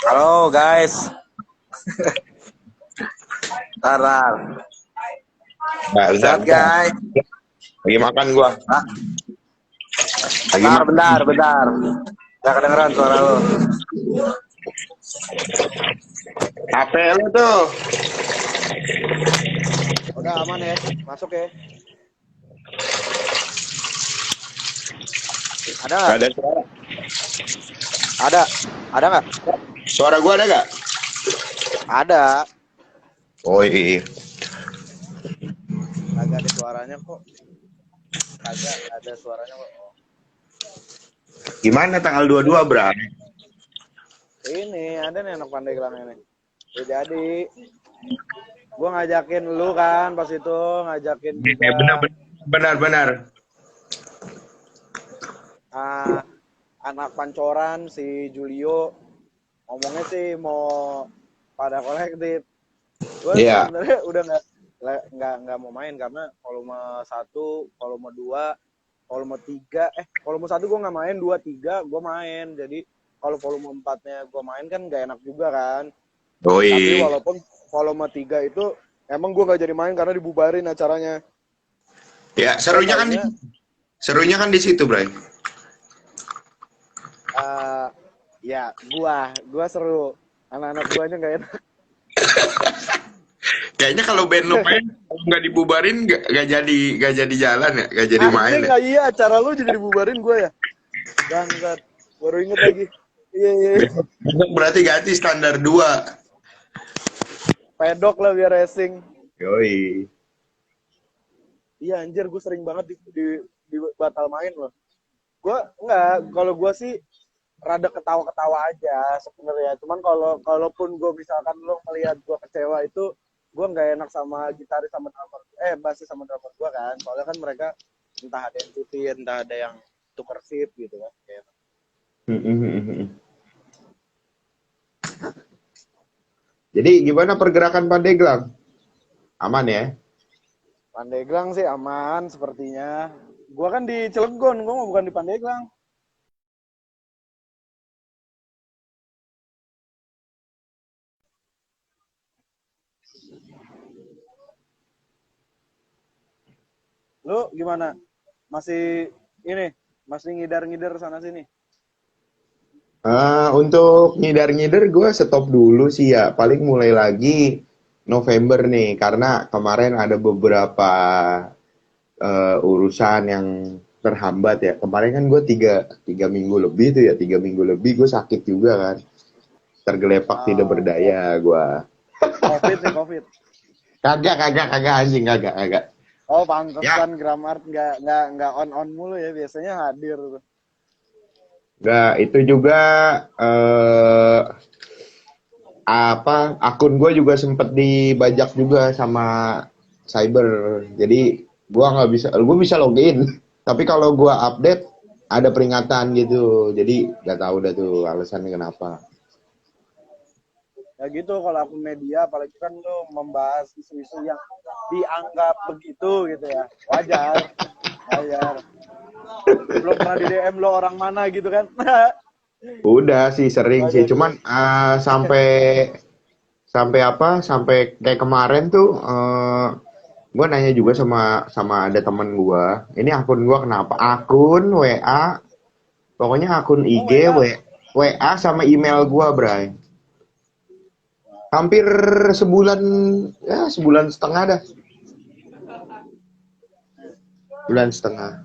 Halo guys, Tarar. Nah, bentar, Sehat bentar. guys. Lagi makan gua. Ah, Lagi bentar, makan. bentar, bentar. Gak kedengeran suara lo. HP lu tuh. Udah aman ya, masuk ya. Ada Gak nggak? ada suara. Ada nggak? Suara gua ada gak? Ada. Oh iya. Agak ada suaranya kok. Agak ada suaranya kok. Gimana tanggal 22, Bra? Ini ada nih anak Pandeglang ini. Jadi, gua ngajakin lu kan pas itu, ngajakin juga Benar. anak Pancoran si Julio. Ngomongnya sih mau pada kolektif. Gue Iya. sebenarnya udah nggak mau main karena volume 1, volume 2, volume 3, volume 1 gue nggak main, 2, 3 gue main. Jadi kalau volume 4-nya gue main kan nggak enak juga kan. Oh Tapi iya. walaupun volume 3 itu emang gue nggak jadi main karena dibubarin acaranya. Ya, Gue taunya serunya kan di situ, Bray. ya gue seru. Anak-anak guanya nggak enak. Kayaknya kalau band lu main kalau nggak dibubarin nggak jadi jalan ya, nggak jadi main Anjing ya. nggak, iya acara lu jadi dibubarin gue ya. Bangsat. Baru inget lagi. Iya. Besok berarti ganti standar 2. Pedok lah biar racing. Yoi. Iya anjir, gue sering banget di batal main loh. Gue enggak, kalau gue sih rada ketawa-ketawa aja sebenarnya. Cuman kalaupun gue misalkan lo melihat gue kecewa itu, gue nggak enak sama gitaris sama drummer, bassis sama drummer gue kan. Soalnya kan mereka entah ada yang cuti, entah ada yang tuker shift gitu kan. Kayak. Jadi gimana pergerakan Pandeglang? Aman ya? Pandeglang sih aman sepertinya. Gue kan di Cilegon, gue mau bukan di Pandeglang. Lu gimana? Masih ini, masih ngidar-ngidar sana sini? Untuk ngidar-ngidar gue stop dulu sih ya. Paling mulai lagi November nih. Karena kemarin ada beberapa urusan yang terhambat ya. Kemarin kan gue tiga minggu lebih tuh ya. 3 minggu lebih gue sakit juga kan. Tergelepak tidak berdaya gue. Covid nih, Covid. Kagak anjing, kagak. Oh, pantesan Ya, Gramart nggak on mulu ya, biasanya hadir tuh. nggak itu juga akun gue juga sempet dibajak juga sama cyber. Jadi gue bisa login. Tapi kalau gue update ada peringatan gitu. Jadi nggak tahu dah tuh alasannya kenapa. Ya gitu, kalau akun media, apalagi kan lo membahas isu-isu yang dianggap begitu gitu ya. Wajar. Belum pernah di DM lo orang mana gitu kan. Udah sih sering sih. Wajar. Cuman sampai kayak kemarin tuh gue nanya juga sama ada teman gue. Ini akun gue kenapa? Akun WA, pokoknya akun Oh, IG, WA. WA sama email gue, Bray. Hampir sebulan setengah dah. Bulan setengah.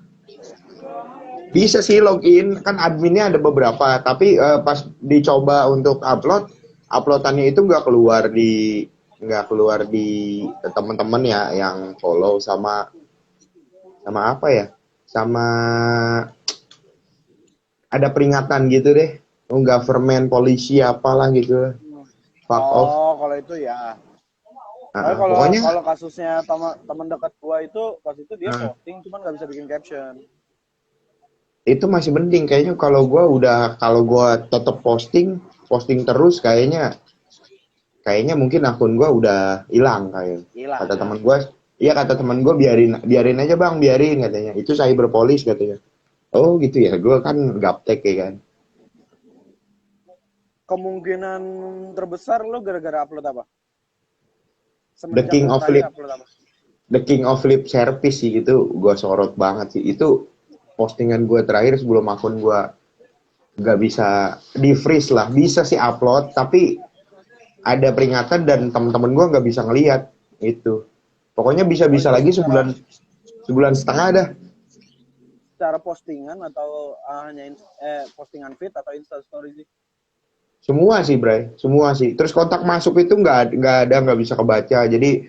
Bisa sih login, kan adminnya ada beberapa, tapi pas dicoba untuk uploadannya itu nggak keluar di teman-teman ya yang follow sama apa ya? Sama ada peringatan gitu deh. Government polisi apalah gitu. Fuck off. Oh, kalau itu ya. Pokoknya Kalau kasusnya teman dekat gua itu pas itu dia posting cuman nggak bisa bikin caption. itu masih mending kayaknya kalau gue tetap posting terus kayaknya mungkin akun gue udah hilang kayak. Hilang. Kata teman gue, iya kata teman gue biarin aja bang, biarin katanya. Itu cyberpolis katanya. Oh gitu ya, gue kan gaptek ya kan. kemungkinan terbesar lo gara-gara upload apa? The Semenjak King lo of terakhir Lip, upload apa? The King of Lip Service sih itu gue sorot banget sih. Itu postingan gue terakhir sebelum akun gue nggak bisa di freeze lah. Bisa sih upload, tapi ada peringatan dan teman-teman gue nggak bisa ngelihat itu. Pokoknya Oh bisa-bisa itu lagi sebulan setengah dah. secara postingan atau hanya postingan feed atau Insta story sih? Semua sih, Bray. Semua sih. Terus kontak masuk itu nggak bisa kebaca. Jadi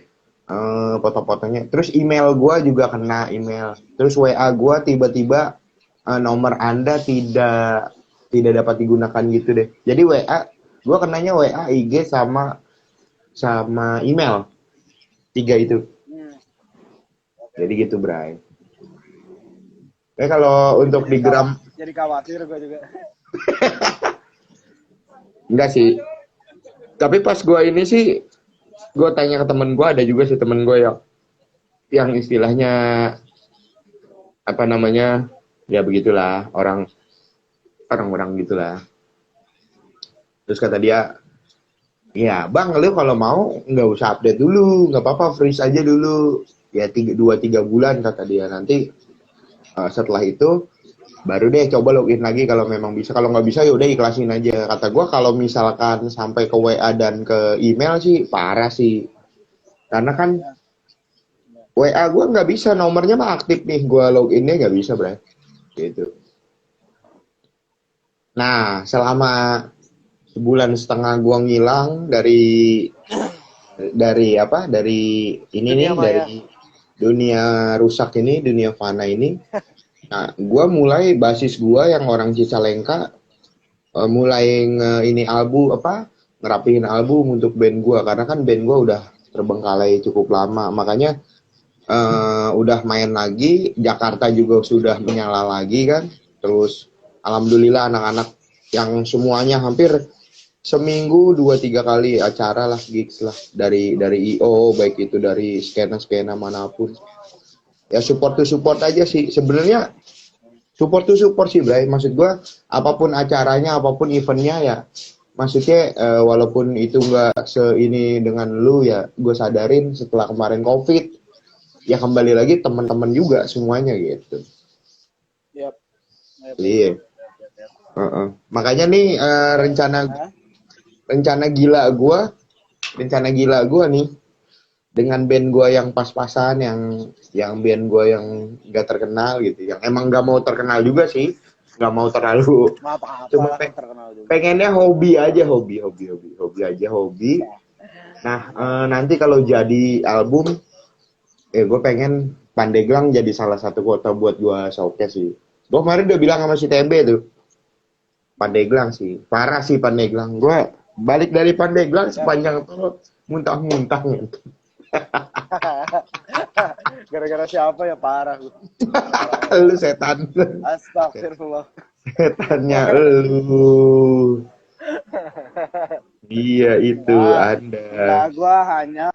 foto-fotonya. Terus email gua juga kena email. Terus WA gua tiba-tiba nomor Anda tidak dapat digunakan gitu deh. Jadi WA gua kenanya WA, IG sama email. 3 itu. Jadi gitu, Bray. Kalau untuk di Gram Jadi khawatir gue juga. enggak sih. Tapi pas gua ini sih gue tanya ke temen gue, ada juga sih temen gue yang istilahnya apa namanya, ya begitulah, orang gitulah. Terus kata dia, ya bang, lu kalau mau nggak usah update dulu, nggak apa-apa, freeze aja dulu ya 2-3 bulan, kata dia. Nanti setelah itu baru deh coba login lagi kalau memang bisa. Kalau nggak bisa ya udah ikhlasin aja. Kata gue kalau misalkan sampai ke WA dan ke email sih parah sih, karena kan WA gue nggak bisa, nomornya mah aktif nih, gue loginnya nggak bisa, Bray. Gitu. Nah, selama sebulan setengah gue ngilang dari apa? Dari ini Dunia nih, maya. dari dunia rusak ini, dunia fana ini. Nah, gue mulai basis gue yang orang Cicalengka mulai ini album apa? Ngerapihin album untuk band gue, karena kan band gue udah terbengkalai cukup lama. Makanya udah main lagi, Jakarta juga sudah menyala lagi kan. Terus alhamdulillah anak-anak yang semuanya hampir seminggu 2-3 kali acara lah, gigs lah, dari IO, baik itu dari skena manapun. Ya support to support aja sih sebenarnya, support to support sih, Bray. Maksud gua apapun acaranya, apapun eventnya ya, maksudnya walaupun itu nggak seini dengan lu ya, gue sadarin setelah kemarin COVID ya kembali lagi teman-teman juga semuanya gitu. Yap. Iya. Makanya nih rencana gila gua nih dengan band gua yang pas-pasan, yang band gua yang gak terkenal gitu, yang emang gak mau terkenal juga sih, gak mau terlalu, cuma pengennya hobi aja, hobi aja. Nah nanti kalau jadi album, gue pengen Pandeglang jadi salah satu kota buat gue showcase sih. Gue kemarin udah bilang sama si Tembe tuh, Pandeglang sih, parah sih Pandeglang. Gue balik dari Pandeglang sepanjang tol muntah-muntah gitu. Gara-gara siapa ya, parah lu. Lu setan. Astagfirullah. Setannya lu. Iya itu Anda. Nah, gua hanya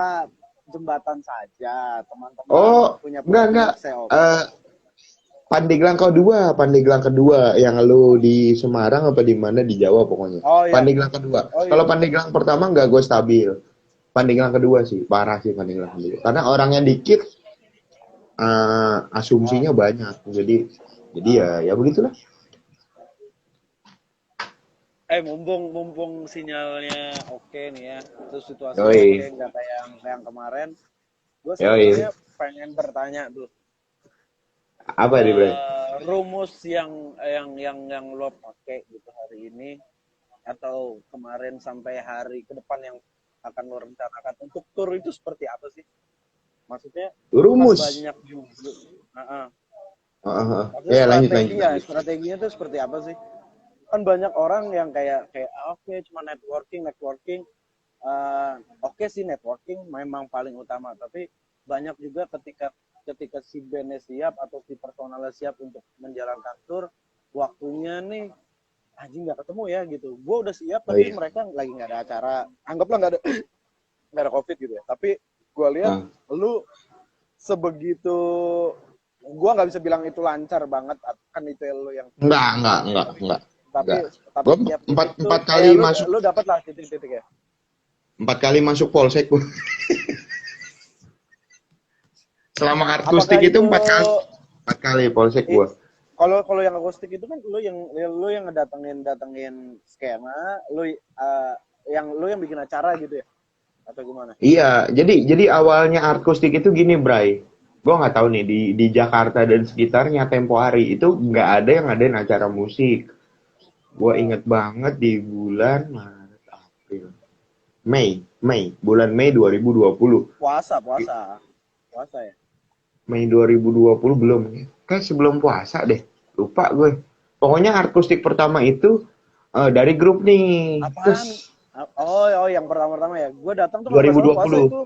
jembatan saja, teman-teman. Oh, punya enggak. Pandeglang kedua yang lu di Semarang apa di mana, di Jawa pokoknya. Oh, iya. Pandeglang kedua. Kalau Pandeglang pertama enggak, gue stabil. Pandeglang kedua sih, parah sih Pandeglang kedua. Karena orangnya dikit, asumsinya banyak. Jadi ya begitulah. Mumpung sinyalnya oke nih ya, terus situasinya oke, nggak kayak yang kemarin. Gue sebenarnya pengen bertanya tuh. Apa nih, Bro? Rumus yang lo pakai gitu hari ini atau kemarin sampai hari ke depan yang akan lo rencanakan untuk tour itu seperti apa sih? Maksudnya rumus banyak juga. Ya, lanjut. Strateginya tuh seperti apa sih? Kan banyak orang yang kayak oke, cuma networking. Oke sih, networking memang paling utama, tapi banyak juga ketika si bandnya siap atau si personalnya siap untuk menjalankan tour, waktunya nih anjing nggak ketemu ya gitu. Gue udah siap tapi mereka lagi nggak ada acara, anggaplah nggak ada COVID gitu ya, tapi gue lihat lu sebegitu, gue nggak bisa bilang itu lancar banget, kan itu lu yang enggak. Enggak. tapi Gue tiap empat titik tuh empat kali masuk lu dapat lah titik-titik ya. 4 kali masuk polsek gua. Selama Apakah akustik itu itu 4 kali polsek i- gua. kalau yang akustik itu kan lu yang ngedatengin skena, lu yang bikin acara gitu ya atau gimana? Iya, jadi awalnya akustik itu gini, Bray. Gua nggak tahu nih di Jakarta dan sekitarnya tempo hari itu nggak ada yang ngadain acara musik. Gua Nah, inget banget di bulan Maret, April, bulan Mei 2020. puasa ya. Mei 2020 belum. Kayak sebelum puasa deh. Lupa gue. Pokoknya akustik pertama itu dari grup nih. Apaan? Terus Oh, yang pertama-tama ya. Gue datang tuh kalau nggak salah puasa 2020. itu.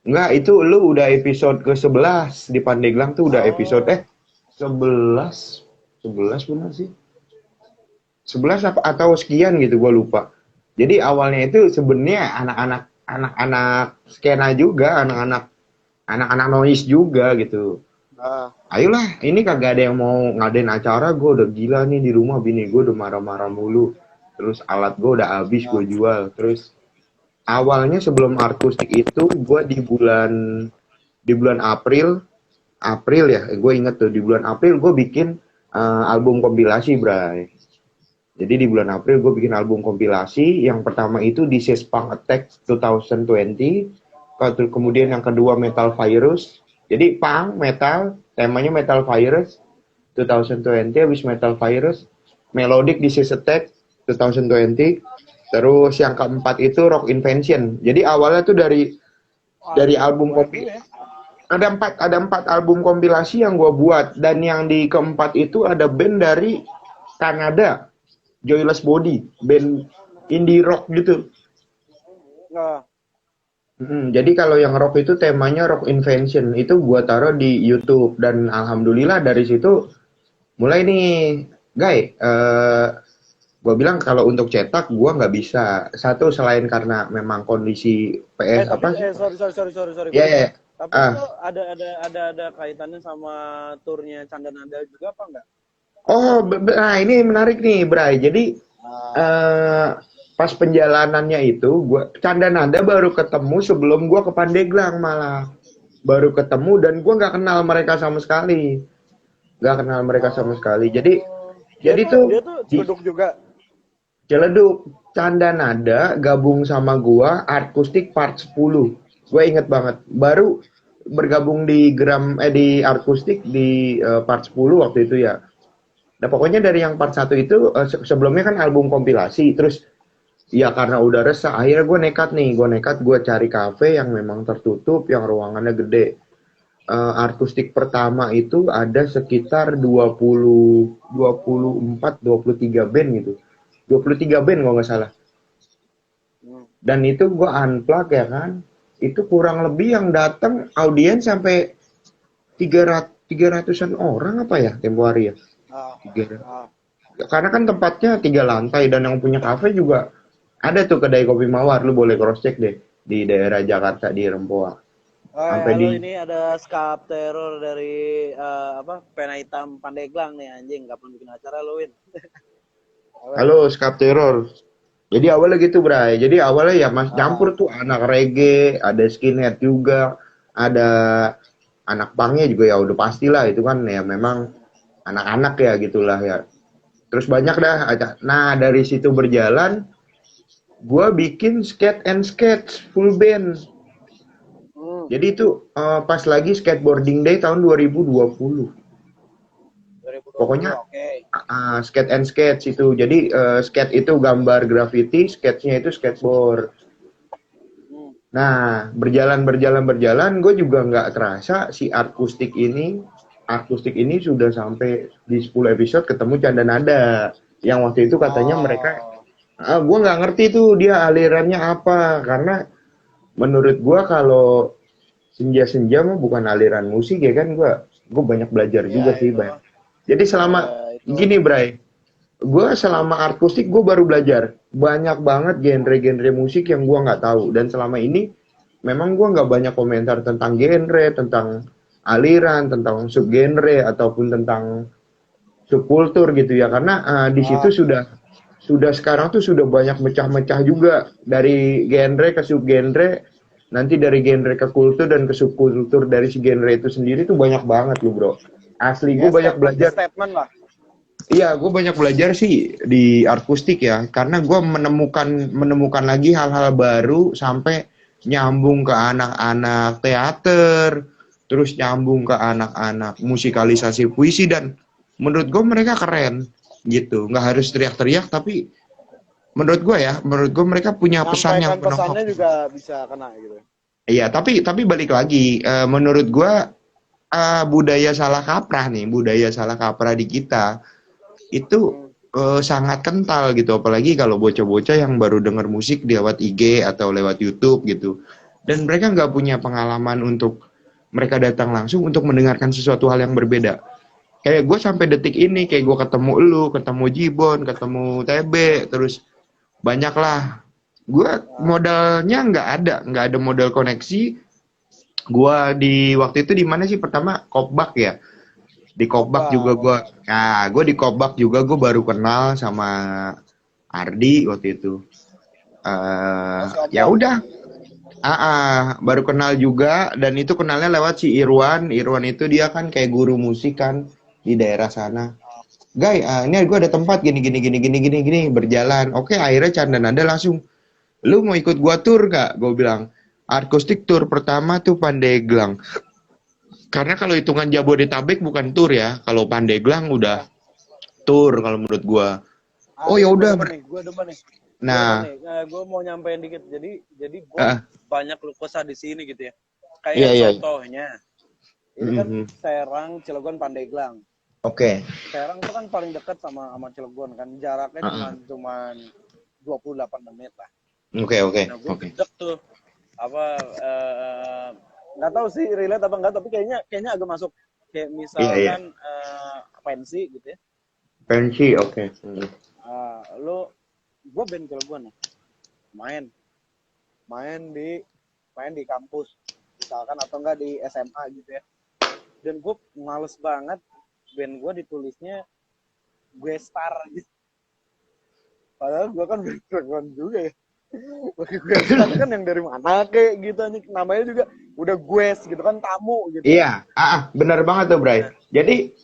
Enggak, itu lu udah episode ke-11 di Pandeglang tuh udah episode Oh, 11. 11 benar sih. 11 apa atau sekian gitu gue lupa. Jadi awalnya itu sebenarnya anak-anak skena juga, anak-anak noise juga gitu. nah, Ayolah, ini kagak ada yang mau ngadain acara, gue udah gila nih di rumah, bini gue udah marah-marah mulu. Terus alat gue udah habis, gue nah. jual. Terus awalnya sebelum akustik itu, gue di bulan April ya, gue inget tuh di bulan April gue bikin album kompilasi, Bray. Jadi di bulan April gue bikin album kompilasi. Yang pertama itu This Is Punk Attack 2020. Kemudian yang kedua Metal Virus. Jadi punk, metal, temanya Metal Virus 2020. Habis Metal Virus, Melodic This Is Attack 2020. Terus yang keempat itu Rock Invention. Jadi awalnya tuh dari album Banyak kompilasi. juga ya. Ada empat album kompilasi yang gue buat. Dan yang di keempat itu ada band dari Kanada, Joyless Body, band indie rock gitu. Nah, Jadi kalau yang rock itu temanya Rock Invention, itu gua taruh di YouTube dan alhamdulillah dari situ mulai nih, guys. Gua bilang kalau untuk cetak gua nggak bisa. Satu selain karena memang kondisi PS tapi apa sih? sorry Ya, potong. ya. Tapi Ah. itu ada kaitannya sama turnya Canda Nada juga apa enggak? Oh, nah ini menarik nih, Bray. Jadi Nah, eh pas penjalanannya itu gua Canda Nada baru ketemu sebelum gua ke Pandeglang malah. Baru ketemu dan gua nggak kenal mereka sama sekali. Nggak kenal mereka sama sekali. Jadi dia jadi dia tuh tuh di Ciledug juga. Ciledug Canda Nada gabung sama gua Akustik Part 10. Gue inget banget. Baru bergabung di Akustik di Part 10 waktu itu ya. Nah pokoknya dari yang part 1 itu sebelumnya kan album kompilasi. Terus ya karena udah resah akhirnya gue nekat gue cari kafe yang memang tertutup, yang ruangannya gede. Akustik pertama itu ada sekitar 23 band gitu. 23 band kalau nggak salah. Hmm. Dan itu gue unplug ya kan. Itu kurang lebih yang datang audiens sampai 300-an orang apa ya tempo hari ya. Ah, 300. ah. Karena kan tempatnya 3 lantai dan yang punya kafe juga ada tuh kedai kopi mawar, lu boleh cross check deh di daerah Jakarta di Rempoa. Sampai Halo, di ini ada skap teror dari Pena Hitam Pandeglang nih anjing, kapan bikin acara lo, Win? Halo Skap Terror. Jadi awalnya gitu, Bray. Jadi awalnya ya Mas Ah, campur tuh anak reggae, ada skinhead juga, ada anak punknya juga ya udah pastilah itu kan ya memang anak-anak ya gitulah ya. Terus banyak dah. Nah dari situ berjalan, gue bikin skate and sketch full band. hmm, Jadi itu pas lagi skateboarding day tahun 2020. 2020, Pokoknya oke. skate and sketch itu. Jadi skate itu gambar graffiti, sketchnya itu skateboard. Hmm. Nah, berjalan, gue juga nggak terasa si akustik ini sudah sampai di 10 episode ketemu Canda Nada. Yang waktu itu katanya mereka, Oh, gue nggak ngerti tuh dia alirannya apa. Karena menurut gue kalau senja-senja mah bukan aliran musik ya kan, gue banyak belajar ya juga sih, itu, Bang. Jadi selama itu. gini, Bray, gue selama akustik gue baru belajar banyak banget genre-genre musik yang gue nggak tahu dan selama ini memang gue nggak banyak komentar tentang genre, tentang aliran, tentang subgenre ataupun tentang subkultur gitu ya, karena di situ sudah sekarang tuh sudah banyak mecah-mecah juga dari genre ke subgenre, nanti dari genre ke kultur dan ke subkultur dari si genre itu sendiri tuh banyak banget loh bro. Asli gue Ya banyak statement ke belajar. statement lah. Iya, gue banyak belajar sih di akustik ya, karena gue menemukan lagi hal-hal baru sampai nyambung ke anak-anak teater, terus nyambung ke anak-anak musikalisasi puisi dan menurut gue mereka keren gitu, nggak harus teriak-teriak tapi menurut gue mereka punya pesan yang Nyampaikan menohok. pesannya juga bisa kena gitu. Iya, tapi balik lagi, menurut gue budaya salah kaprah di kita itu sangat kental gitu, apalagi kalau bocah-bocah yang baru denger musik lewat IG atau lewat YouTube gitu, dan mereka nggak punya pengalaman untuk mereka datang langsung untuk mendengarkan sesuatu hal yang berbeda. Kayak gue sampai detik ini, kayak gue ketemu lu, ketemu Jibon, ketemu TB, terus banyak lah. Gue modalnya nggak ada modal koneksi. Gue di waktu itu di mana sih pertama, Kopbak ya. Di Kopbak juga gue di Kopbak juga gue baru kenal sama Ardi waktu itu. Ya udah, baru kenal juga, dan itu kenalnya lewat si Irwan. Irwan itu dia kan kayak guru musik kan di daerah sana. Guy, ini gue ada tempat gini berjalan. Oke, akhirnya Canda Nada langsung, lu mau ikut gua tur gak? Gue bilang, akustik tour pertama tuh Pandeglang. Karena kalau hitungan Jabodetabek bukan tour ya. Kalau Pandeglang udah tour kalau menurut gua. Oh ya udah. Gue demen nih. Nah, gue mau nyampein dikit. Jadi gue uh, banyak lu kesah di sini gitu ya. Kayak iya. contohnya, ini kan Serang, Cilegon, Pandeglang. Oke. Serang itu kan paling dekat sama Cilegon kan. Jaraknya cuma 28 menit lah. Oke. Nah, gue gedek tuh. Nggak tahu sih relate apa enggak, tapi kayaknya agak masuk. Kayak misalkan pensi gitu ya. Pensi, oke. Gue band Cilegon nih, main di kampus misalkan, atau enggak di SMA gitu ya, dan gue males banget band gue ditulisnya gue star gitu, padahal gue kan band Cilegon juga ya. Bagi gue star kan yang dari mana kayak gitu, nih namanya juga udah gue gitu kan, tamu gitu. Iya, benar banget tuh Bray. Jadi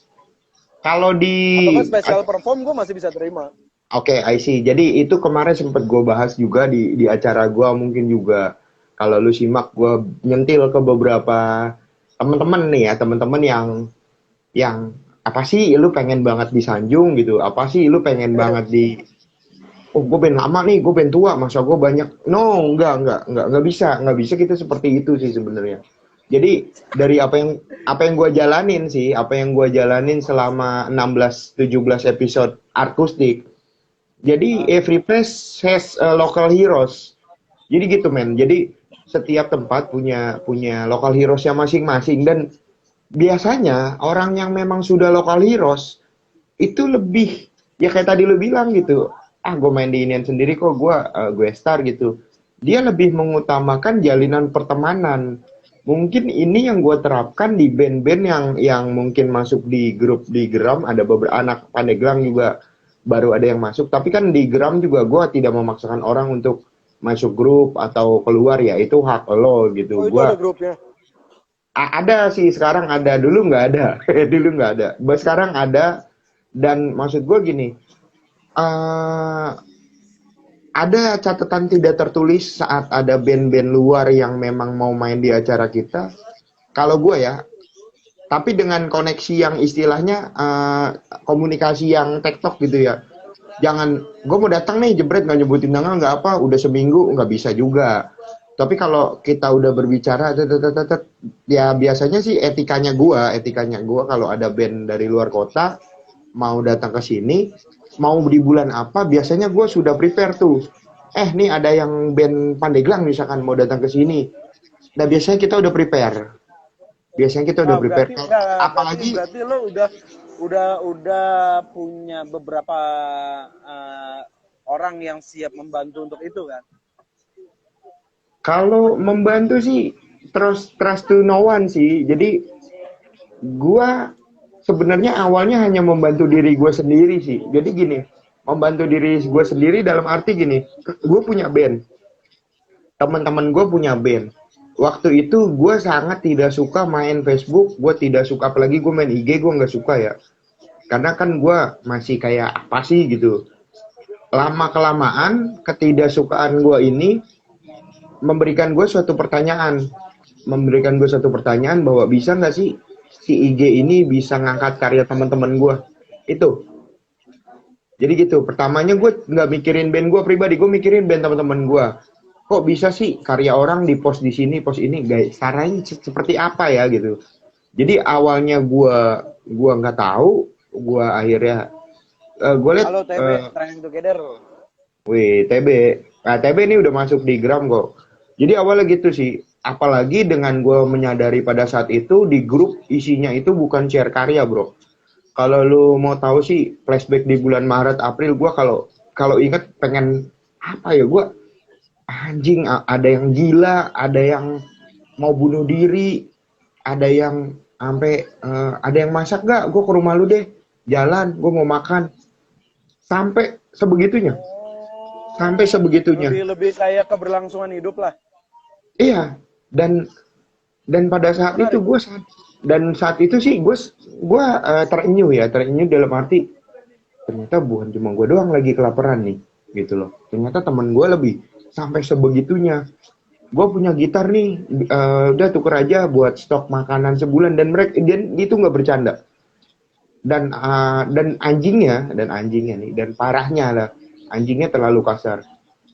kalau di atau kan special perform gue masih bisa terima. Oke, I see. Jadi itu kemarin sempat gue bahas juga di acara gue, mungkin juga kalau lu simak, gue nyentil ke beberapa teman-teman nih ya, teman-teman yang apa sih lu pengen banget disanjung gitu, apa sih lu pengen banget gue band lama nih, gue band tua, masa gue banyak. No, nggak bisa kita seperti itu sih sebenarnya. Jadi dari apa yang gue jalanin selama 16-17 episode akustik. Jadi every place has local heroes. Jadi gitu men. Jadi setiap tempat punya local heroes-nya masing-masing, dan biasanya orang yang memang sudah local heroes itu lebih, ya kayak tadi lu bilang gitu. Gue main di inian sendiri kok, gue star gitu. Dia lebih mengutamakan jalinan pertemanan. Mungkin ini yang gue terapkan di band-band yang mungkin masuk di grup di Geram. Ada beberapa anak Pandeglang juga baru ada yang masuk, tapi kan di Geram juga gue tidak memaksakan orang untuk masuk grup atau keluar, ya itu hak lo gitu. Itu ada grupnya? Ada sih, sekarang ada, dulu nggak ada. Sekarang ada, dan maksud gue gini, ada catatan tidak tertulis saat ada band-band luar yang memang mau main di acara kita. Kalau gue ya, tapi dengan koneksi yang istilahnya komunikasi yang tektok gitu ya. Jangan, gue mau datang nih jebret nggak nyebutin tanggal nggak apa, udah seminggu nggak bisa juga. Tapi kalau kita udah berbicara, ya biasanya sih etikanya gue kalau ada band dari luar kota mau datang ke sini, mau di bulan apa, biasanya gue sudah prepare tuh. Nih ada yang band Pandeglang misalkan mau datang ke sini. Nah biasanya kita udah prepare. Apalagi berarti lo udah punya beberapa orang yang siap membantu untuk itu kan? Kalau membantu sih trust to no one sih. Jadi gua sebenarnya awalnya hanya membantu diri gue sendiri sih. Jadi gini, membantu diri gue sendiri dalam arti gini, gue punya band, teman-teman gue punya band. Waktu itu gue sangat tidak suka main Facebook, gue tidak suka, apalagi gue main IG, gue nggak suka ya. Karena kan gue masih kayak apa sih gitu. Lama kelamaan ketidaksukaan gue ini memberikan gue suatu pertanyaan, bahwa bisa nggak sih si IG ini bisa ngangkat karya teman-teman gue itu. Jadi gitu, pertamanya gue nggak mikirin band gue pribadi, gue mikirin band teman-teman gue. Kok bisa sih karya orang di post di sini, post ini, guys, caranya seperti apa ya gitu. Jadi awalnya gue nggak tahu, gue akhirnya gue lihat, Halo TB, Training Together. wih TB, nah TB ini udah masuk di Gram kok. Jadi awalnya gitu sih, apalagi dengan gue menyadari pada saat itu di grup isinya itu bukan share karya bro. Kalau lu mau tahu sih flashback di bulan Maret April, gue kalau inget pengen apa ya, gue anjing, ada yang gila, ada yang mau bunuh diri, ada yang sampai ada yang masak gak, gue ke rumah lu deh, jalan, gue mau makan, sampai sebegitunya, Lebih kayak keberlangsungan hidup lah. iya. Dan pada saat Menarik. itu saat itu sih gue terenyuh dalam arti ternyata bukan cuma gue doang lagi kelaparan nih gitu loh, ternyata teman gue lebih sampai sebegitunya. Gue punya gitar nih, udah tuker aja buat stok makanan sebulan, dan mereka itu nggak bercanda. Dan anjingnya nih, dan parahnya lah, anjingnya terlalu kasar.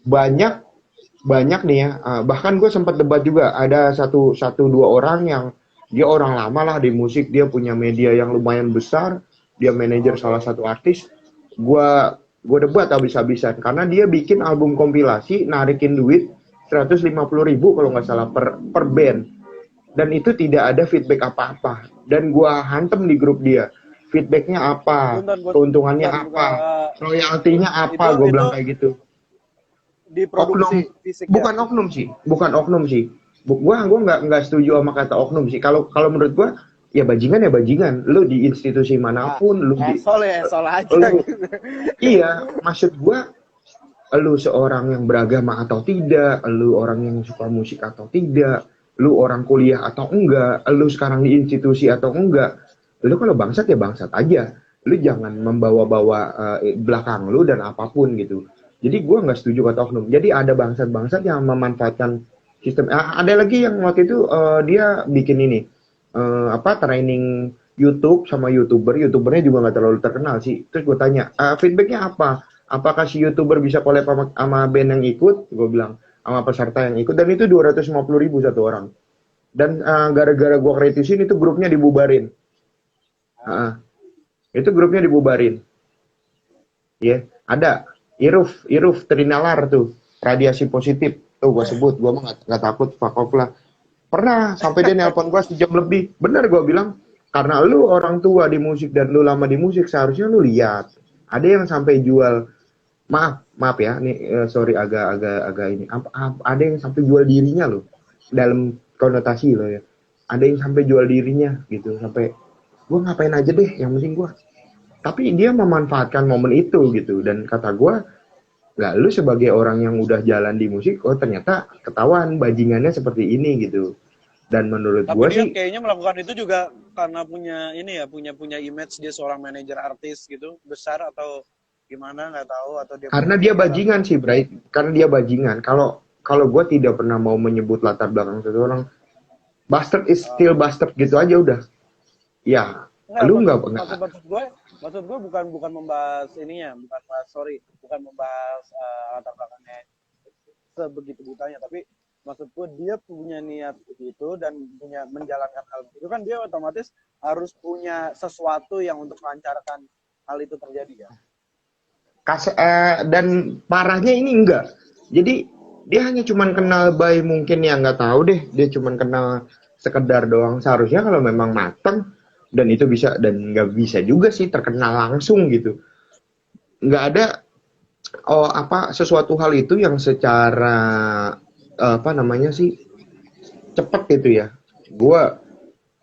Banyak nih ya, bahkan gue sempat debat juga, ada satu dua orang yang dia orang lama lah di musik, dia punya media yang lumayan besar, dia manajer salah satu artis. Gue debat habis-habisan karena dia bikin album kompilasi narikin duit 150.000 kalau nggak salah per band, dan itu tidak ada feedback apa-apa. Dan gue hantem di grup dia, feedbacknya apa, keuntungannya apa, royaltinya apa, gue bilang kayak gitu. Di produksi fisik. Bukan oknum sih. Gua nggak setuju sama kata oknum sih. Kalau menurut gua ya bajingan. Lu di institusi manapun, lu di esol aja. lu, iya, maksud gua, lu seorang yang beragama atau tidak, lu orang yang suka musik atau tidak, lu orang kuliah atau enggak, lu sekarang di institusi atau enggak, lu kalau bangsat ya bangsat aja. Lu jangan membawa-bawa belakang lu dan apapun gitu. Jadi gue nggak setuju kata oknum. Jadi ada bangsat-bangsat yang memanfaatkan sistem. Ada lagi yang waktu itu dia bikin ini training YouTube sama YouTubernya juga nggak terlalu terkenal sih. Terus gue tanya, feedbacknya apa? Apakah si YouTuber bisa collab sama band yang ikut? Gue bilang sama peserta yang ikut, dan itu 250.000 satu orang. Dan gara-gara gue kritisin itu grupnya dibubarin. Itu grupnya dibubarin. Ya, ada Iruf Trinalar tuh, radiasi positif tuh gue sebut, gue mah nggak takut, fuck off lah. Pernah sampai dia nelpon gue sejam lebih, bener gue bilang, karena lu orang tua di musik dan lu lama di musik, seharusnya lu lihat. Ada yang sampai jual, maaf ya, nih sorry agak ini, ada yang sampai jual dirinya loh, dalam konotasi loh ya. Ada yang sampai jual dirinya gitu, sampai gue ngapain aja deh, yang penting gue. Tapi dia memanfaatkan momen itu gitu, dan kata gue, nggak, lu sebagai orang yang udah jalan di musik, oh ternyata ketahuan bajingannya seperti ini gitu. Dan menurut gue sih, kayaknya melakukan itu juga karena punya image dia seorang manajer artis gitu besar, atau gimana nggak tahu, atau dia karena dia bajingan sih, Bray. Karena dia bajingan. Kalau gue tidak pernah mau menyebut latar belakang seseorang, bastard is still bastard gitu aja udah. Ya, lu nggak maksud gue bukan membahas ininya, bukan membahas latar belakangnya sebegitu butanya, tapi maksud gue dia punya niat begitu dan punya menjalankan hal itu, kan dia otomatis harus punya sesuatu yang untuk melancarkan hal itu terjadi ya. Dan parahnya ini enggak. Jadi dia hanya cuman kenal by, mungkin ya nggak tahu deh, dia cuman kenal sekedar doang. Seharusnya kalau memang mateng, dan itu bisa, dan nggak bisa juga sih terkenal langsung gitu. Nggak ada sesuatu hal itu yang secara cepat gitu ya. Gue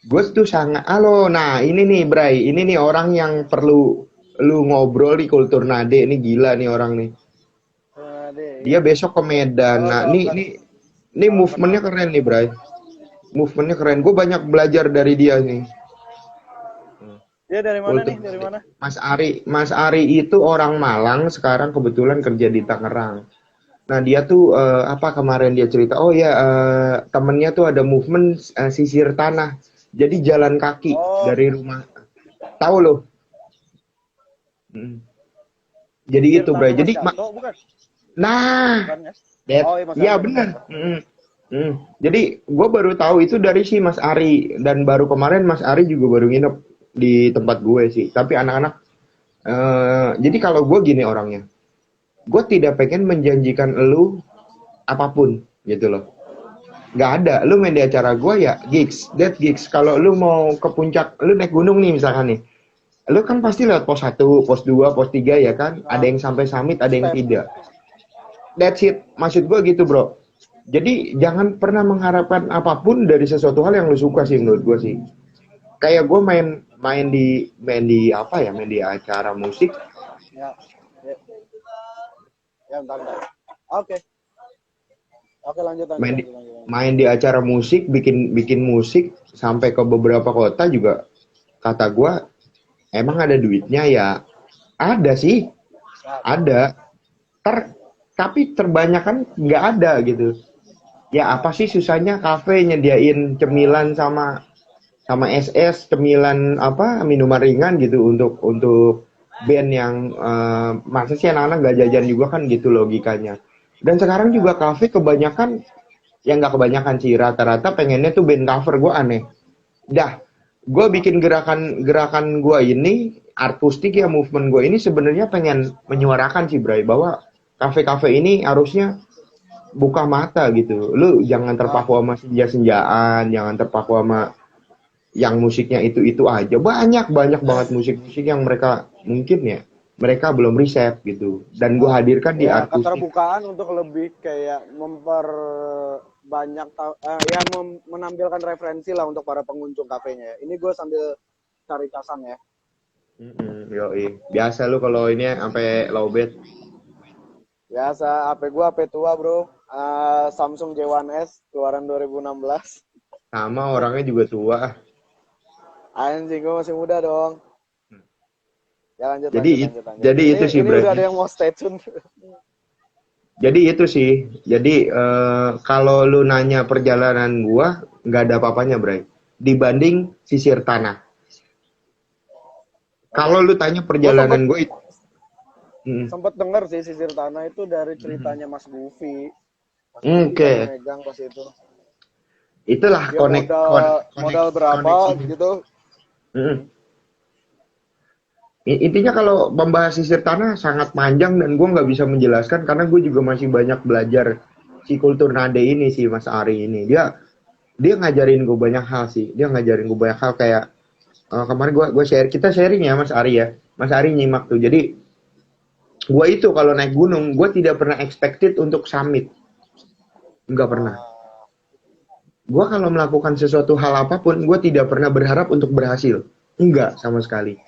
Gue tuh sangat, halo, nah ini nih Bray, ini nih orang yang perlu lu ngobrol di Kultur Nade, ini gila nih orang nih. Dia Iya. besok ke Medan. Kalau Nah, tau ini kalau kenal movementnya keren nih Bray. Movementnya keren. Gue banyak belajar dari dia nih. dia dari mana Kultur nih? Dari Nade. mana? Mas Ari itu orang Malang, sekarang kebetulan kerja di Tangerang. Nah dia tuh apa kemarin dia cerita, oh ya temennya tuh ada movement sisir tanah. Jadi jalan kaki Oh, dari rumah. Tahu loh. Mm. Jadi sisir itu, Bray. tanah Mas Jadi Canto bukan? nah, Bukan ya? Dad, Oh iya Mas ya Canto, Mas benar. Canto. Jadi gue baru tahu itu dari si Mas Ari dan baru kemarin Mas Ari juga baru nginep di tempat gue sih. Tapi anak-anak, jadi kalau gue gini orangnya, gue tidak pengen menjanjikan elu apapun gitu loh. Nggak ada, lu main di acara gue ya gigs, dead gigs. Kalau lu mau ke puncak, lu naik gunung nih misalkan nih, lu kan pasti lewat pos 1, pos 2, pos 3 ya kan. Ada Nah, yang sampai summit, ada yang step. tidak. That's it, maksud gue gitu bro. Jadi jangan pernah mengharapkan apapun dari sesuatu hal yang lu suka sih menurut gue sih. Kayak gue main di apa ya, main di acara musik. Ya. Ya, ya bentar. Oke. Oke, lanjut lanjut main di, lanjut lanjut. Lanjut. main di acara musik, bikin bikin musik sampai ke beberapa kota juga. Kata gue, emang ada duitnya ya? Ada sih, Ya, ada. Tapi terbanyakan nggak ada gitu. Ya apa sih susahnya kafe nyediain cemilan sama sama SS, cemilan apa minuman ringan gitu untuk band yang masa sih anak-anak nggak jajan juga kan gitu logikanya. Dan sekarang ya. juga kafe kebanyakan, yang nggak kebanyakan sih, rata-rata pengennya tuh band cover. Gue aneh. Dah, gue bikin gerakan gue ini artistik ya, movement gue ini sebenarnya pengen menyuarakan sih Bray, bahwa kafe-kafe ini harusnya buka mata gitu. Lu jangan Ah, terpaku sama senja-senjaan, jangan terpaku sama yang musiknya itu aja. Banyak banget musik-musik yang mereka mungkin ya mereka belum riset gitu. Dan gue hadirkan di ya akustik. keterbukaan untuk lebih kayak ya menampilkan referensi lah untuk para pengunjung kafenya ya. Ini gue sambil cari casan ya. Yoi. Biasa lu kalau ini sampai lowbat. Biasa, HP gue HP tua bro. Samsung J1S keluaran 2016. Sama orangnya juga tua. Anjing, gue masih muda dong. Ya lanjut Jadi lanjut lanjut lanjut. jadi itu sih Ini Bray. udah ada yang mau stay tune. Jadi itu sih. Jadi kalau lu nanya perjalanan gua nggak ada apa-apanya, Bray. Dibanding sisir tanah. Kalau lu tanya Gue sempet perjalanan gue sempet denger sih sisir tanah itu dari ceritanya Mas Gufi. Mas Gufi oke. kan megang pas itu. Itulah Dia modal berapa gitu. Mm. Intinya kalau membahas sisir tanah sangat panjang dan gue nggak bisa menjelaskan karena gue juga masih banyak belajar si kultur nade ini sih Mas Ari ini. Dia ngajarin gue banyak hal sih. Dia ngajarin gue banyak hal kayak kemarin kita sharing ya Mas Ari ya. Mas Ari nyimak tuh. Jadi gue itu kalau naik gunung gue tidak pernah expected untuk summit. Nggak pernah. Gue kalau melakukan sesuatu hal apapun gue tidak pernah berharap untuk berhasil. Enggak sama sekali.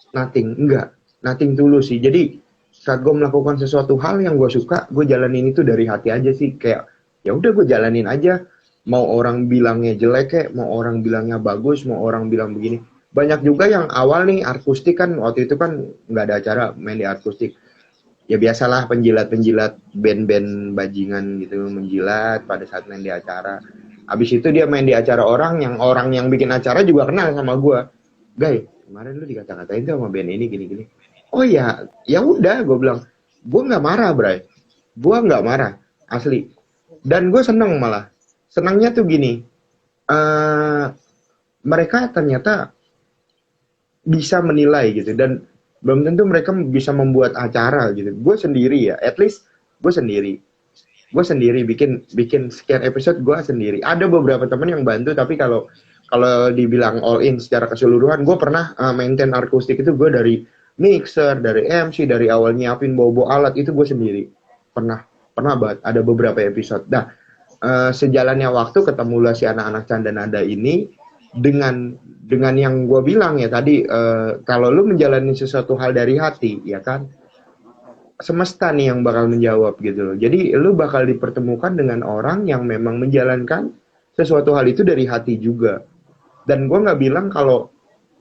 Nothing tulus sih. Jadi saat gue melakukan sesuatu hal yang gue suka, gue jalanin itu dari hati aja sih. Kayak ya udah gue jalanin aja. Mau orang bilangnya jelek kayak, mau orang bilangnya bagus, mau orang bilang begini. Banyak juga yang awal nih akustik kan, waktu itu kan nggak ada acara main di akustik. Ya biasalah penjilat-penjilat band-band bajingan gitu menjilat pada saat main di acara. Habis itu dia main di acara orang yang bikin acara juga kenal sama gue. Guys, kemarin lu dikata-katain tuh sama band ini gini-gini. Oh ya, ya udah, gue bilang, gue nggak marah, Bray. Gue nggak marah, asli. Dan gue seneng malah. Senangnya tuh gini, mereka ternyata bisa menilai gitu dan belum tentu mereka bisa membuat acara gitu. Gue sendiri ya, at least gue sendiri. Gue sendiri bikin sekian episode gue sendiri. Ada beberapa temen yang bantu, tapi kalau dibilang all in secara keseluruhan, gue pernah maintain akustik itu gue dari mixer, dari MC, dari awal nyiapin bawa alat itu gue sendiri. Pernah banget. Ada beberapa episode. Nah, sejalannya waktu ketemulah si anak-anak Canda Nada ini, dengan yang gue bilang ya tadi, kalau lu menjalani sesuatu hal dari hati, ya kan, semesta nih yang bakal menjawab gitu loh. Jadi lu bakal dipertemukan dengan orang yang memang menjalankan sesuatu hal itu dari hati juga. Dan gue nggak bilang kalau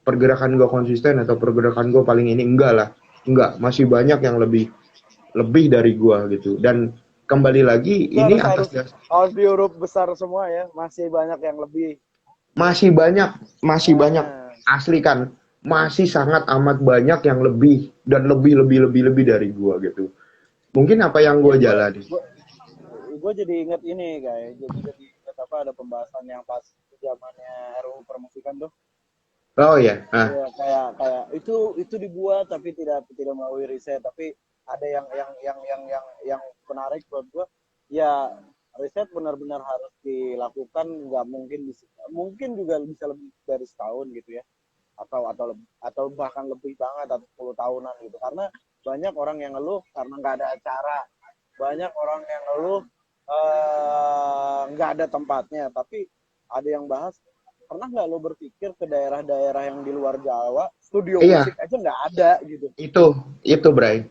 pergerakan gue konsisten atau pergerakan gue paling ini, enggak lah, enggak, masih banyak yang lebih lebih dari gue gitu. Dan kembali lagi Itu ini harus atas harus dasar harus di Europe besar semua ya, masih banyak yang lebih. masih banyak, masih banyak Nah, asli kan, masih sangat amat banyak yang lebih dan lebih dari gue gitu. Mungkin apa yang ya gue jalani. gue jadi inget ini guys, jadi inget apa ada pembahasan yang pas zamannya RUU permusikan tuh. Oh ya, Iya, kayak itu dibuat tapi tidak melalui riset, tapi ada yang menarik buat gua. Ya, riset benar-benar harus dilakukan, nggak mungkin mungkin juga bisa lebih dari setahun gitu ya. Atau bahkan lebih banget atau 10 tahunan gitu. Karena banyak orang yang ngeluh karena nggak ada acara. Banyak orang yang ngeluh nggak ada tempatnya, tapi ada yang bahas, pernah nggak lo berpikir ke daerah-daerah yang di luar Jawa, studio musik iya, aja nggak ada gitu. itu itu Bray.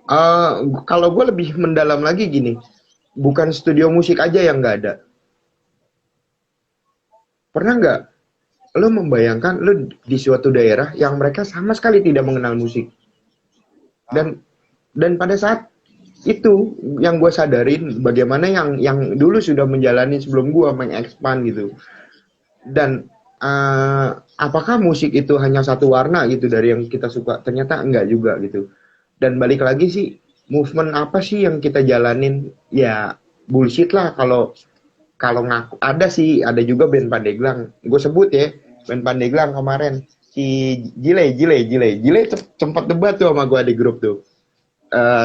Eh, kalau gue lebih mendalam lagi gini, bukan studio musik aja yang nggak ada. Pernah nggak lo membayangkan lo di suatu daerah yang mereka sama sekali tidak mengenal musik, Ah, dan pada saat itu yang gue sadarin bagaimana yang dulu sudah menjalani sebelum gue mengekspan gitu. Dan apakah musik itu hanya satu warna gitu dari yang kita suka? Ternyata enggak juga gitu. Dan balik lagi sih, movement apa sih yang kita jalanin? Ya bullshit lah kalau kalau ngaku. Ada sih, ada juga band Pandeglang. Gue sebut ya, band Pandeglang kemarin si Jile sempat debat tuh sama gue di grup tuh.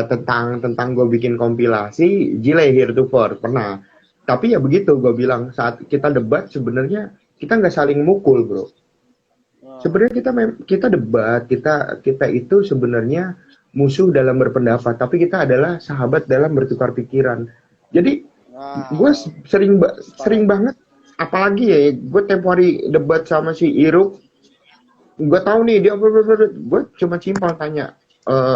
Tentang gue bikin kompilasi Jile Heretofore pernah. Tapi ya begitu gue bilang, saat kita debat sebenarnya kita nggak saling mukul bro. nah, Sebenarnya kita debat, kita itu sebenarnya musuh dalam berpendapat, tapi kita adalah sahabat dalam bertukar pikiran. Jadi gue nah, sering sepakat. banget, apalagi ya, gue tempo hari debat sama si Iruk. Gue tahu nih dia, gue cuma simpel tanya,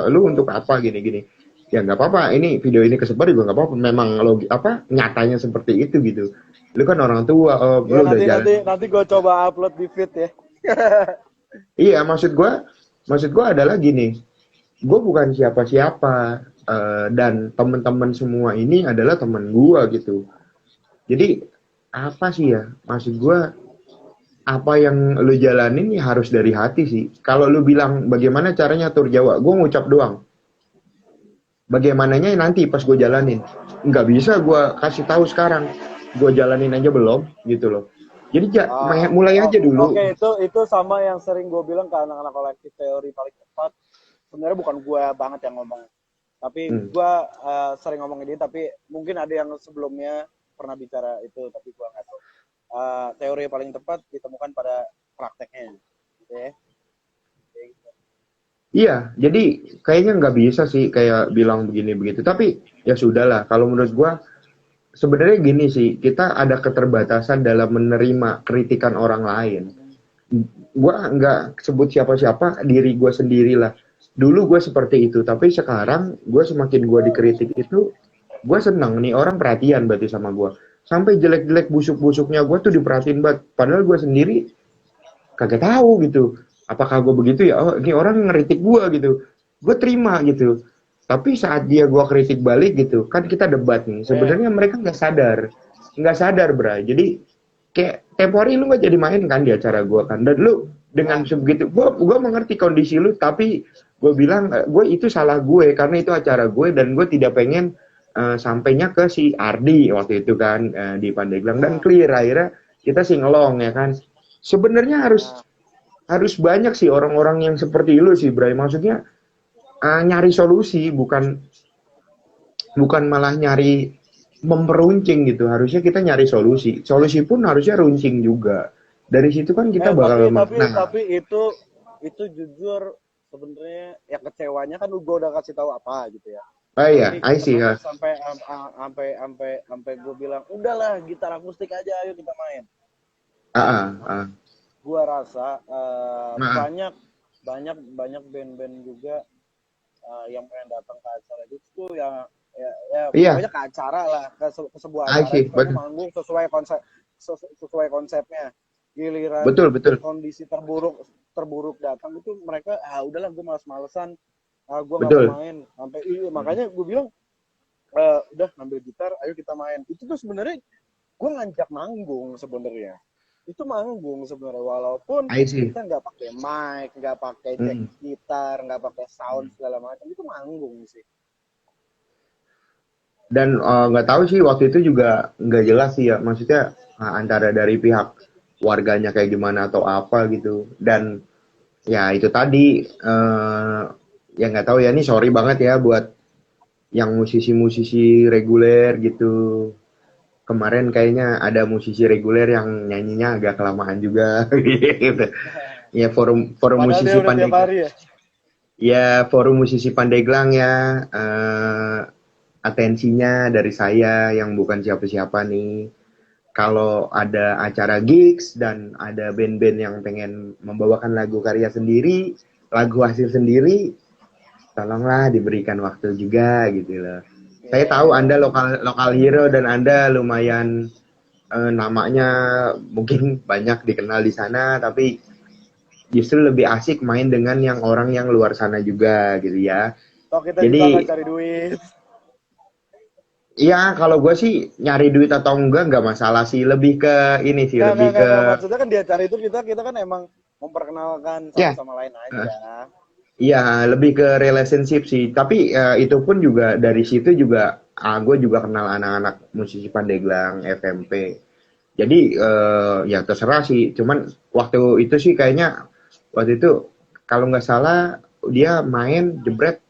lu untuk apa gini-gini. Ya nggak apa-apa, ini video ini kesebar juga nggak apa-apa, memang lo apa nyatanya seperti itu gitu. Lu kan orang tua, Ya lu udah nanti jalan. nanti nanti gue coba upload di feed ya. Iya, maksud gue adalah gini, gue bukan siapa-siapa, dan teman-teman semua ini adalah teman gue gitu. Jadi apa sih ya, maksud gue, apa yang lu jalanin ya harus dari hati sih. Kalau lu bilang bagaimana caranya tur Jawa, gue ngucap doang. Bagaimananya nanti pas gue jalanin, nggak bisa gue kasih tahu sekarang. Gue jalanin aja belum gitu loh. Jadi mulai Oh, aja oke, dulu. itu sama yang sering gue bilang ke anak-anak kolektif teori paling tepat. Sebenarnya bukan gue banget yang ngomong, tapi Hmm. gue sering ngomongin dia, tapi mungkin ada yang sebelumnya pernah bicara itu, tapi gue nggak tahu. Teori yang paling tepat ditemukan pada prakteknya, gitu ya. Kayak gitu. Iya, jadi kayaknya nggak bisa sih kayak bilang begini begitu. Tapi ya sudahlah. Kalau menurut gua sebenarnya gini sih, kita ada keterbatasan dalam menerima kritikan orang lain. Gua nggak sebut siapa-siapa, diri gua sendirilah. Dulu gue seperti itu, tapi sekarang gue semakin gue dikritik itu, gue seneng nih orang perhatian berarti sama gue. Sampai jelek-jelek busuk-busuknya gue tuh diperhatiin banget. Padahal gue sendiri kagak tahu gitu, apakah gue begitu ya, oh ini orang ngeritik gue gitu, gue terima gitu. Tapi saat dia gue kritik balik gitu kan, kita debat nih, Eh, sebenarnya mereka nggak sadar bro. Jadi kayak tempo hari lu nggak jadi main kan di acara gue kan, dan lu dengan nah, sebegitu gue mengerti kondisi lu, tapi gue bilang gue itu salah gue karena itu acara gue dan gue tidak pengen sampainya ke si Ardi waktu itu kan, di Pandeglang, dan nah, clear akhirnya kita singelong ya kan. Sebenarnya harus nah, harus banyak sih orang-orang yang seperti lu sih, Bray. Maksudnya nyari solusi, bukan bukan malah nyari memperuncing gitu. Harusnya kita nyari solusi. Solusi pun harusnya runcing juga. Dari situ kan kita tapi bakal tapi nah, tapi itu jujur sebenarnya ya kecewanya kan gue udah kasih tahu apa gitu ya. oh iya, Tapi I see kenapa ya. sampai gue bilang udahlah gitar akustik aja, ayo kita main. Ah, ah. Gua rasa Nah, banyak band-band juga yang pengen datang ke acara itu tuh ya iya, pokoknya ke acara lah ke sebuah I acara see, itu mereka manggung sesuai konsepnya. Giliran betul, betul, kondisi terburuk terburuk datang itu mereka udahlah gue males-malesan, gue nggak mau betul. main sampai makanya gue bilang udah ngambil gitar ayo kita main itu tuh sebenarnya gue ngajak manggung sebenarnya itu manggung sebenarnya walaupun I see. kita nggak pakai mic nggak pakai cek Mm. gitar nggak pakai sound segala macam itu manggung sih. Dan nggak tahu sih waktu itu juga nggak jelas sih ya, maksudnya antara dari pihak warganya kayak gimana atau apa gitu. Dan ya itu tadi ya nggak tahu ya, ini sorry banget ya buat yang musisi-musisi reguler gitu. Kemarin kayaknya ada musisi reguler yang nyanyinya agak kelamaan juga gitu. Ya forum forum Padahal dia musisi udah tiap Pandeglang. hari ya. Ya forum musisi Pandeglang ya, atensinya dari saya yang bukan siapa-siapa nih. Kalau ada acara gigs dan ada band-band yang pengen membawakan lagu karya sendiri, lagu hasil sendiri, tolonglah diberikan waktu juga gitu loh. Saya tahu Anda Yeah. lokal lokal hero dan Anda lumayan namanya mungkin banyak dikenal di sana, tapi justru lebih asik main dengan yang orang yang luar sana juga gitu ya. Toh kita juga nggak Jadi cari duit. iya, kalau gue sih nyari duit atau enggak masalah sih. Lebih ke ini sih, lebih ke Nggak. Maksudnya kan dia cari itu kita kan emang memperkenalkan satu ya, sama lain eh, aja. iya lebih ke relationship sih. Tapi itu pun juga dari situ juga, gue juga kenal anak-anak musisi Pandeglang, FMP. Jadi ya terserah sih. Cuman waktu itu sih kayaknya waktu itu kalau nggak salah dia main jebret.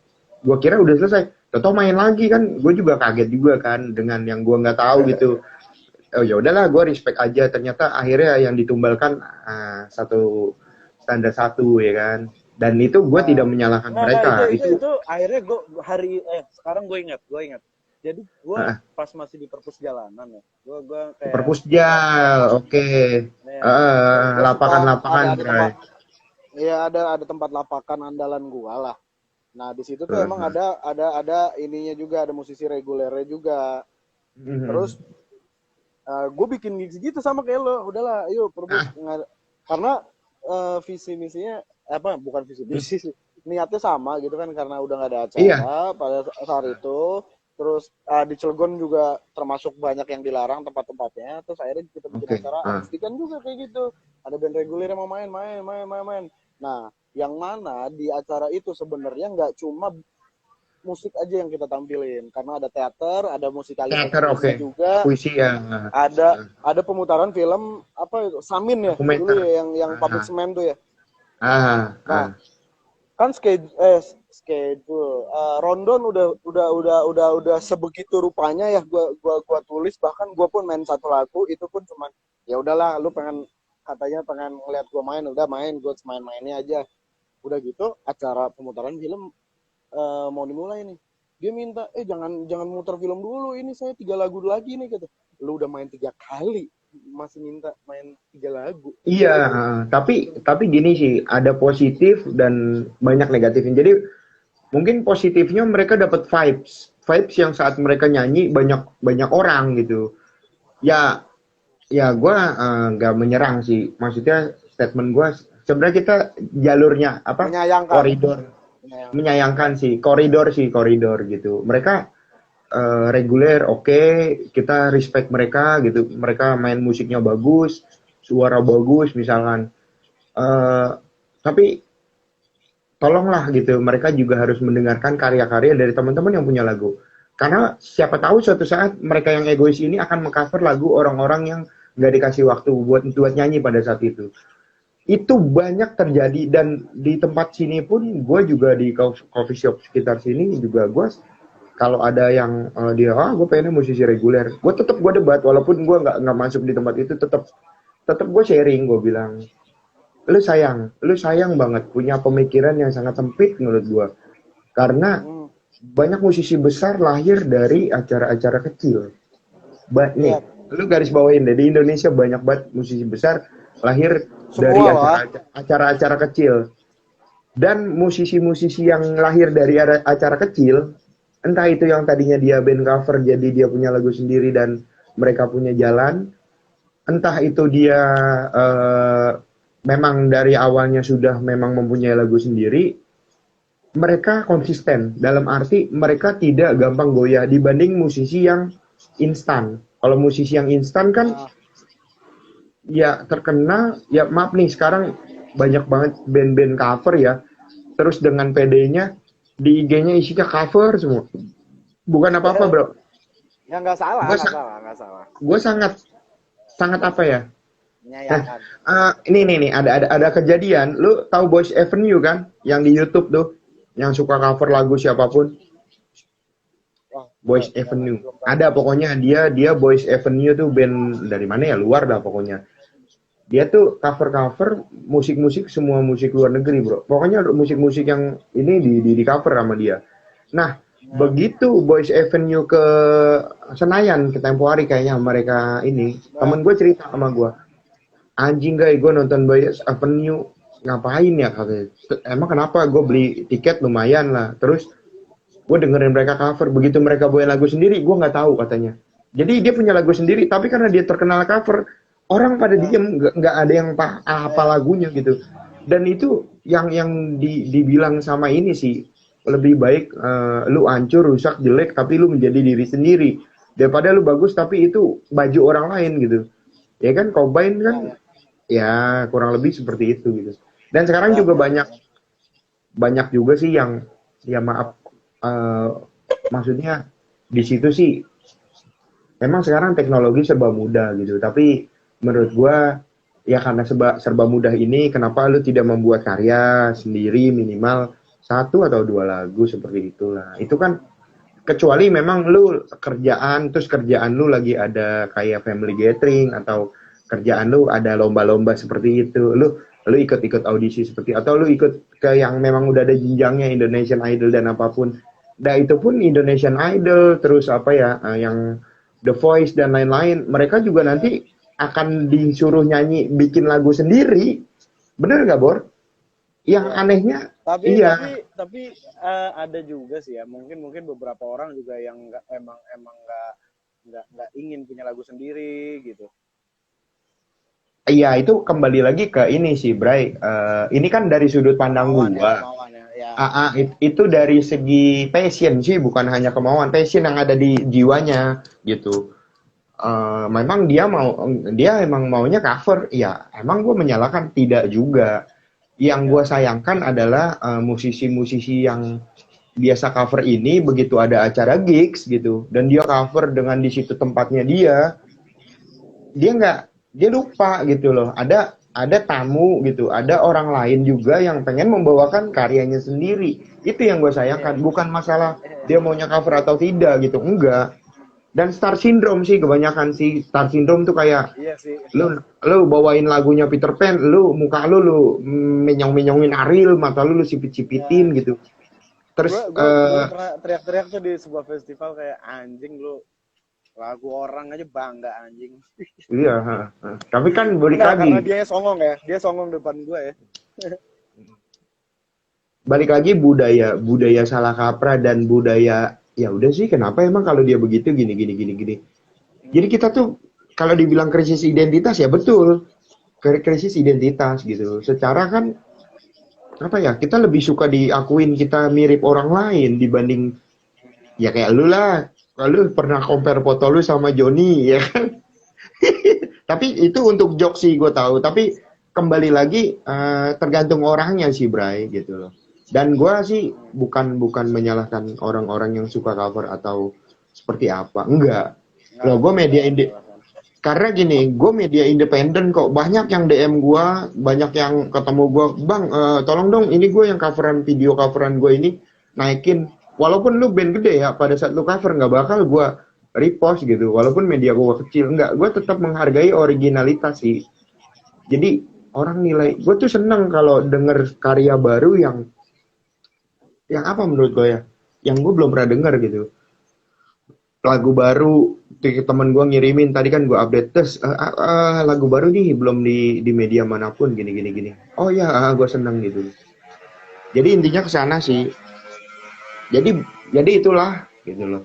Gue kira udah selesai. Toto main lagi kan. Gue juga kaget juga kan dengan yang gue nggak tahu gitu. Oh ya udahlah, gue respect aja. Ternyata akhirnya yang ditumbalkan satu standar satu ya kan. Dan itu gue Nah, tidak menyalahkan nggak mereka. Itu itu akhirnya gue sekarang gue ingat. Jadi gue uh, pas masih di perpus jalanan ya, gue kayak suka perpusjal, lapak. oke. Ya, gue suka Lapangan-lapangan, ada Bray. tempat. Ya ada tempat lapakan andalan gue lah. Nah di situ tuh emang Uh, ada ininya juga ada musisi regulernya juga. Terus gue bikin gigs gitu sama kayak lo. Udahlah, yuk perpus. Karena visi misinya bukan visi misi sih. Niatnya sama gitu kan karena udah nggak ada iya, acara pada saat itu. Terus di Cilegon juga termasuk banyak yang dilarang tempat-tempatnya. Terus akhirnya kita bikin oke. acara akustikan juga kayak gitu. Ada band reguler yang mau main. Nah, yang mana di acara itu sebenarnya nggak cuma musik aja yang kita tampilin karena ada teater, ada musikalisasi Teater, oke. puisi juga, Puisi ya. ada pemutaran film apa itu Samin ya dulu Dokumenter. ya yang pabrik Ah, semen tuh ya. ah, Nah, ah. kan schedule Rondon udah sebegitu rupanya ya gua tulis bahkan gua pun main satu lagu itu pun cuman ya udahlah lu katanya pengen ngeliat gua main udah main gua main-mainnya aja udah gitu acara pemutaran film mau dimulai nih dia minta jangan muter film dulu ini saya 3 lagu lagi nih kata lu udah main 3 kali masih minta main 3 lagu. Iya, tapi gini sih, ada positif dan banyak negatifnya. Jadi mungkin positifnya mereka dapat vibes, vibes yang saat mereka nyanyi banyak banyak orang gitu. Ya, ya gue nggak menyerang sih. Maksudnya statement gue sebenarnya kita jalurnya apa Menyayangkan. koridor menyayangkan sih koridor gitu. Mereka reguler oke, kita respect mereka gitu, mereka main musiknya bagus, suara bagus misalkan. Eh, tapi tolonglah gitu, mereka juga harus mendengarkan karya-karya dari teman-teman yang punya lagu. Karena siapa tahu suatu saat mereka yang egois ini akan mengcover lagu orang-orang yang nggak dikasih waktu buat nyanyi pada saat itu. Itu banyak terjadi dan di tempat sini pun gue juga di coffee shop sekitar sini juga gue kalau ada yang dia gue pengennya musisi reguler, gue debat walaupun gue nggak masuk di tempat itu, tetap tetap gue sharing, gue bilang lu sayang banget punya pemikiran yang sangat sempit menurut gue, karena banyak musisi besar lahir dari acara-acara kecil. Nih Iya. lu garis bawain deh, di Indonesia banyak banget musisi besar lahir Semua dari lah. acara-acara kecil. Dan musisi-musisi yang lahir dari acara kecil, entah itu yang tadinya dia band cover jadi dia punya lagu sendiri dan mereka punya jalan, entah itu dia eh, memang dari awalnya sudah memang mempunyai lagu sendiri, mereka konsisten dalam arti mereka tidak gampang goyah dibanding musisi yang instan. Kalau musisi yang instan kan Ah, ya terkenal, ya maaf nih sekarang banyak banget band-band cover ya. Terus dengan PD-nya di IG-nya isinya cover semua. Bukan apa-apa, Bro. ya nggak salah, Gue nggak salah, nggak salah. gue sangat sangat apa ya? Nah, Menyayangkan. ini nih ada kejadian. Lu tahu Boys Avenue kan? Yang di YouTube tuh, yang suka cover lagu siapapun. Wah, Boys jangan, Avenue. belum tahu. Ada pokoknya dia Boys Avenue tuh band dari mana ya? Luar dah pokoknya. Dia tuh cover-cover musik-musik semua musik luar negeri, Bro. Pokoknya musik-musik yang ini di cover sama dia. Nah, Ya. begitu Boys Avenue ke Senayan, ke Tempo Hari kayaknya mereka ini, Nah, temen gue cerita sama gue, anjing guys, gue nonton Boys Avenue, ngapain ya katanya. Emang kenapa? Gue beli tiket lumayan lah. Terus gue dengerin mereka cover, begitu mereka bawain lagu sendiri, gue nggak tahu katanya. Jadi dia punya lagu sendiri, tapi karena dia terkenal cover, orang pada ya, diem, nggak ada yang apa ya. lagunya gitu. Dan itu yang dibilang sama ini sih, lebih baik lu hancur, rusak, jelek, tapi lu menjadi diri sendiri daripada lu bagus tapi itu baju orang lain gitu. Ya kan, Cobain Ya, kan, ya. ya kurang lebih seperti itu gitu. Dan sekarang Ya, juga ya, banyak ya. banyak juga sih yang ya maaf eh, maksudnya di situ sih memang sekarang teknologi serba mudah gitu, tapi menurut gua ya karena serba mudah ini kenapa lu tidak membuat karya sendiri minimal satu atau dua lagu seperti itulah. Itu kan kecuali memang lu kerjaan lu lagi ada kayak family gathering atau kerjaan lu ada lomba-lomba seperti itu, lu ikut-ikut audisi seperti atau lu ikut ke yang memang udah ada jenjangnya Indonesian Idol dan apapun. Nah itu pun Indonesian Idol terus apa ya yang The Voice dan lain-lain, mereka juga Ya. nanti akan disuruh nyanyi bikin lagu sendiri. Bener nggak, Bor? Yang Ya. anehnya, Tapi iya, ada juga sih ya. Mungkin beberapa orang juga yang nggak emang nggak ingin punya lagu sendiri gitu. iya itu kembali lagi ke ini sih, Bray. Ini kan dari sudut pandang Kemauan ya, gua. kemauan ya. Ya. Itu dari segi passion sih, bukan hanya kemauan, passion yang ada di jiwanya gitu. Memang dia emang maunya cover, ya emang gue menyalahkan tidak juga. Yang Ya. gue sayangkan adalah musisi-musisi yang biasa cover ini begitu ada acara gigs gitu dan dia cover dengan di situ tempatnya dia nggak dia lupa gitu loh, ada tamu gitu, ada orang lain juga yang pengen membawakan karyanya sendiri. Itu yang gue sayangkan, Iya. bukan masalah dia maunya cover atau tidak gitu, enggak. Dan star syndrome sih kebanyakan sih, star syndrome tuh kayak Iya sih. lu bawain lagunya Peter Pan, muka lu menyong-menyongin Ariel, mata lu Ya. sipit-sipitin gitu. Gue Terus gue gue pernah teriak-teriak tuh di sebuah festival kayak anjing lu lagu orang aja bangga anjing. iya, tapi kan balik Enggak, karena lagi dia songong ya. Dia songong depan gue ya. balik lagi budaya budaya salah kaprah dan budaya ya udah sih kenapa emang kalau dia begitu gini gini gini gini. Jadi kita tuh kalau dibilang krisis identitas ya betul, krisis identitas gitu. Secara kan apa ya, kita lebih suka diakuin kita mirip orang lain dibanding ya kayak lu lah. Lu pernah compare foto lu sama Joni ya kan. Tapi itu untuk jokes sih gue tahu. Tapi kembali lagi tergantung orangnya sih Bray gitu loh. Dan gue sih bukan menyalahkan orang-orang yang suka cover atau seperti apa. Enggak. Loh gue media karena gini, gue media independen kok. Banyak yang DM gue, banyak yang ketemu gue, bang, tolong dong, ini gue yang coveran video coveran gue ini naikin. Walaupun lu band gede ya, pada saat lu cover nggak bakal gue repost gitu. Walaupun media gue kecil, nggak. Gue tetap menghargai originalitas sih. Jadi orang nilai, gue tuh seneng kalau denger karya baru yang apa menurut gue ya, yang gue belum pernah denger gitu. Lagu baru temen gue ngirimin tadi kan gue update terus lagu baru nih belum di media manapun gini. Oh ya, gue seneng gitu. Jadi intinya ke sana sih. Jadi itulah gitu loh.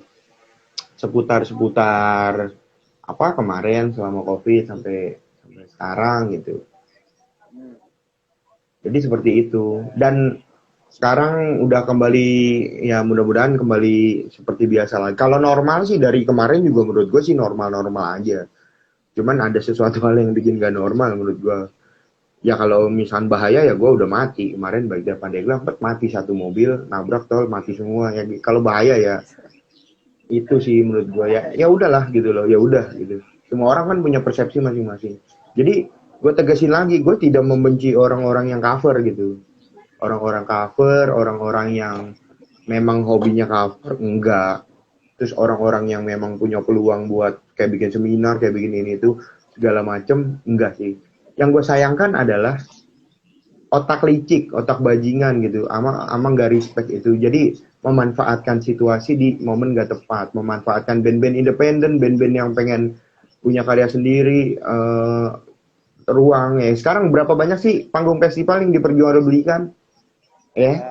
Seputar apa kemarin selama Covid sampai sekarang gitu. Jadi seperti itu. Dan sekarang udah kembali, ya mudah-mudahan kembali seperti biasa lagi. Kalau normal sih dari kemarin juga menurut gue sih normal-normal aja. Cuman ada sesuatu hal yang bikin gak normal menurut gue. Ya kalau misal bahaya ya gue udah mati. Kemarin baik dari Pandeglang mati satu mobil, nabrak tol mati semua. Ya kalau bahaya ya itu sih menurut gue ya udahlah gitu loh, ya udah gitu. Semua orang kan punya persepsi masing-masing. Jadi gue tegasin lagi, gue tidak membenci orang-orang yang cover gitu. Orang-orang cover, orang-orang yang memang hobinya cover, enggak. Terus orang-orang yang memang punya peluang buat kayak bikin seminar, kayak bikin ini itu segala macem, enggak sih. Yang gue sayangkan adalah otak licik, otak bajingan gitu, ama nggak respect itu. Jadi memanfaatkan situasi di momen nggak tepat, memanfaatkan band-band independen, band-band yang pengen punya karya sendiri, ruang ya. Sekarang berapa banyak sih panggung festival yang diperjualbelikan? Ya,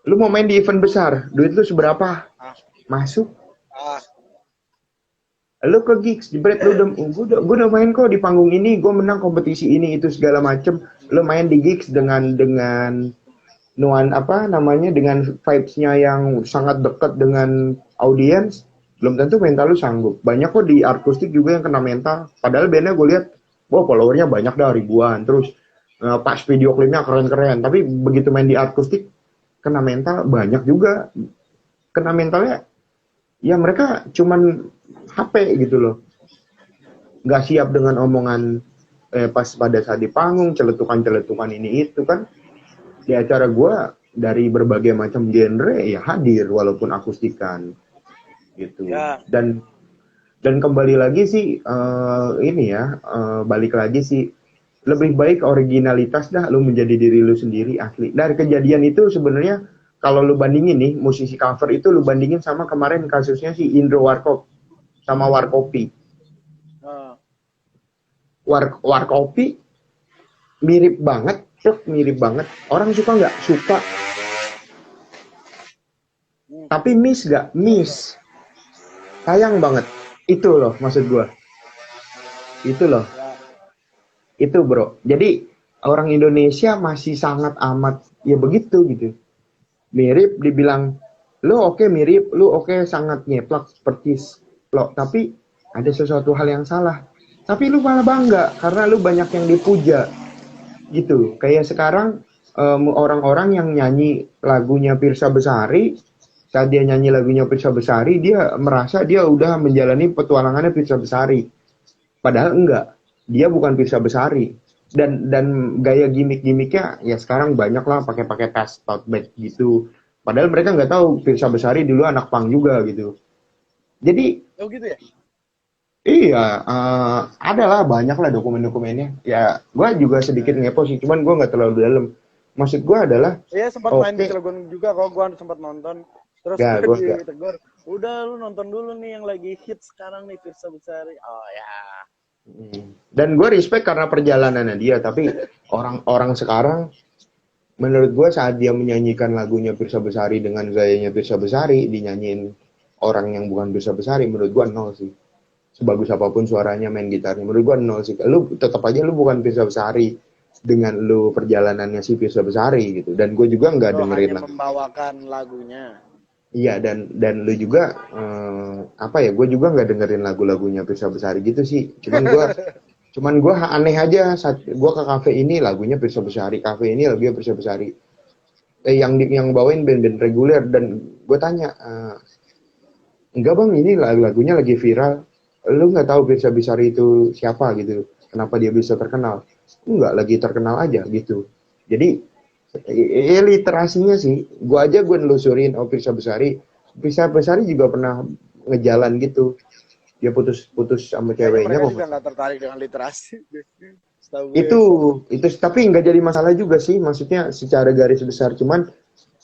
lu mau main di event besar, duit lu seberapa? Masuk. Lu ke gigs, jebret lu udah main kok di panggung ini, gue menang kompetisi ini itu segala macem. Lu main di gigs dengan nuan apa namanya, dengan vibes-nya yang sangat dekat dengan audiens, belum tentu mental lu sanggup. Banyak kok di akustik juga yang kena mental. Padahal bandnya gue lihat, wah followernya banyak dah ribuan. Terus pas video klipnya keren-keren. Tapi begitu main di akustik, kena mental banyak juga. Kena mentalnya, ya mereka cuman HP gitu loh. Nggak siap dengan omongan pas pada saat di panggung, celetukan-celetukan ini itu kan. Di acara gue dari berbagai macam genre ya hadir walaupun akustikan gitu. Ya. Dan kembali lagi sih ini ya balik lagi sih, lebih baik originalitas dah, lu menjadi diri lu sendiri asli. Dari kejadian itu sebenarnya kalau lu bandingin nih musisi cover itu, lu bandingin sama kemarin kasusnya si Indro Warkop sama Warkopi. Warkopi mirip banget, mirip banget. Orang suka nggak? Suka. Tapi miss nggak? Miss. Sayang banget. Itu loh maksud gue. Itu loh. Itu bro. Jadi orang Indonesia masih sangat amat ya begitu gitu. Mirip dibilang, lu oke mirip, lu oke sangat nyeplak seperti lo. Tapi ada sesuatu hal yang salah. Tapi lu malah bangga karena lu banyak yang dipuja. Gitu, kayak sekarang orang-orang yang nyanyi lagunya Pirsa Besari, saat dia nyanyi lagunya Pirsa Besari, dia merasa dia udah menjalani petualangannya Pirsa Besari. Padahal enggak, dia bukan Pirsa Besari. Dan gaya gimmick-gimmicknya ya sekarang banyak lah, pakai tas tote bag gitu. Padahal mereka nggak tahu Pirsa Besari dulu anak punk juga gitu. Jadi, oh gitu ya? iya, ada lah banyak lah dokumen-dokumennya. Ya, gue juga sedikit ngepo sih, cuman gue nggak terlalu dalam. Maksud gue adalah, Iya sempat main di Cilegon juga, kok gue sempat nonton. Terus gue ditegur, udah lu nonton dulu nih yang lagi hit sekarang nih Pirsa Besari. Oh ya. Dan gue respect karena perjalanannya dia, tapi orang-orang sekarang, menurut gue saat dia menyanyikan lagunya Pirsa Besari dengan gayanya Pirsa Besari, dinyanyiin orang yang bukan Pirsa Besari, menurut gue nol sih. Sebagus apapun suaranya, main gitarnya, menurut gua nol sih. Lu tetap aja lu bukan Pirsa Besari dengan lu perjalanannya si Pirsa Besari gitu. Dan gue juga nggak dengerin hanya membawakan lagunya. Iya, dan lu juga apa ya? Gue juga nggak dengerin lagu-lagunya Pirsa Besari gitu sih. Cuman gua aneh aja saat gua ke kafe ini lagunya Pirsa Besari, kafe ini lagunya Pirsa Besari. Yang bawain band-band reguler, dan gue tanya, enggak bang, ini lagunya lagi viral. Lu nggak tahu Pirsa Besari itu siapa gitu, kenapa dia bisa terkenal? Enggak, lagi terkenal aja gitu. Jadi literasinya sih, gue nelusurin, oh Pirsa Besari juga pernah ngejalan gitu, dia putus sama ceweknya. Mereka juga nggak tertarik dengan literasi. Itu tapi nggak jadi masalah juga sih, maksudnya secara garis besar. Cuman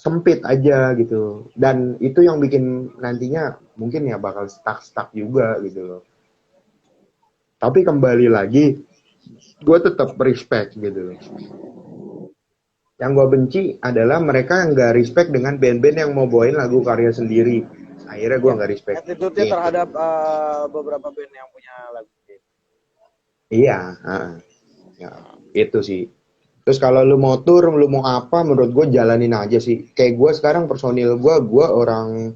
sempit aja gitu. Dan itu yang bikin nantinya mungkin ya bakal stuck juga gitu loh. Tapi kembali lagi, gue tetap respect gitu loh. Yang gue benci adalah mereka yang gak respect dengan band-band yang mau bawain lagu karya sendiri. Akhirnya gue Ya, gak respect. attitude-nya Gitu. terhadap beberapa band yang punya lagu. Iya, ya, itu sih. Terus kalau lu mau tour, lu mau apa, menurut gue jalanin aja sih. Kayak gue sekarang personil gue orang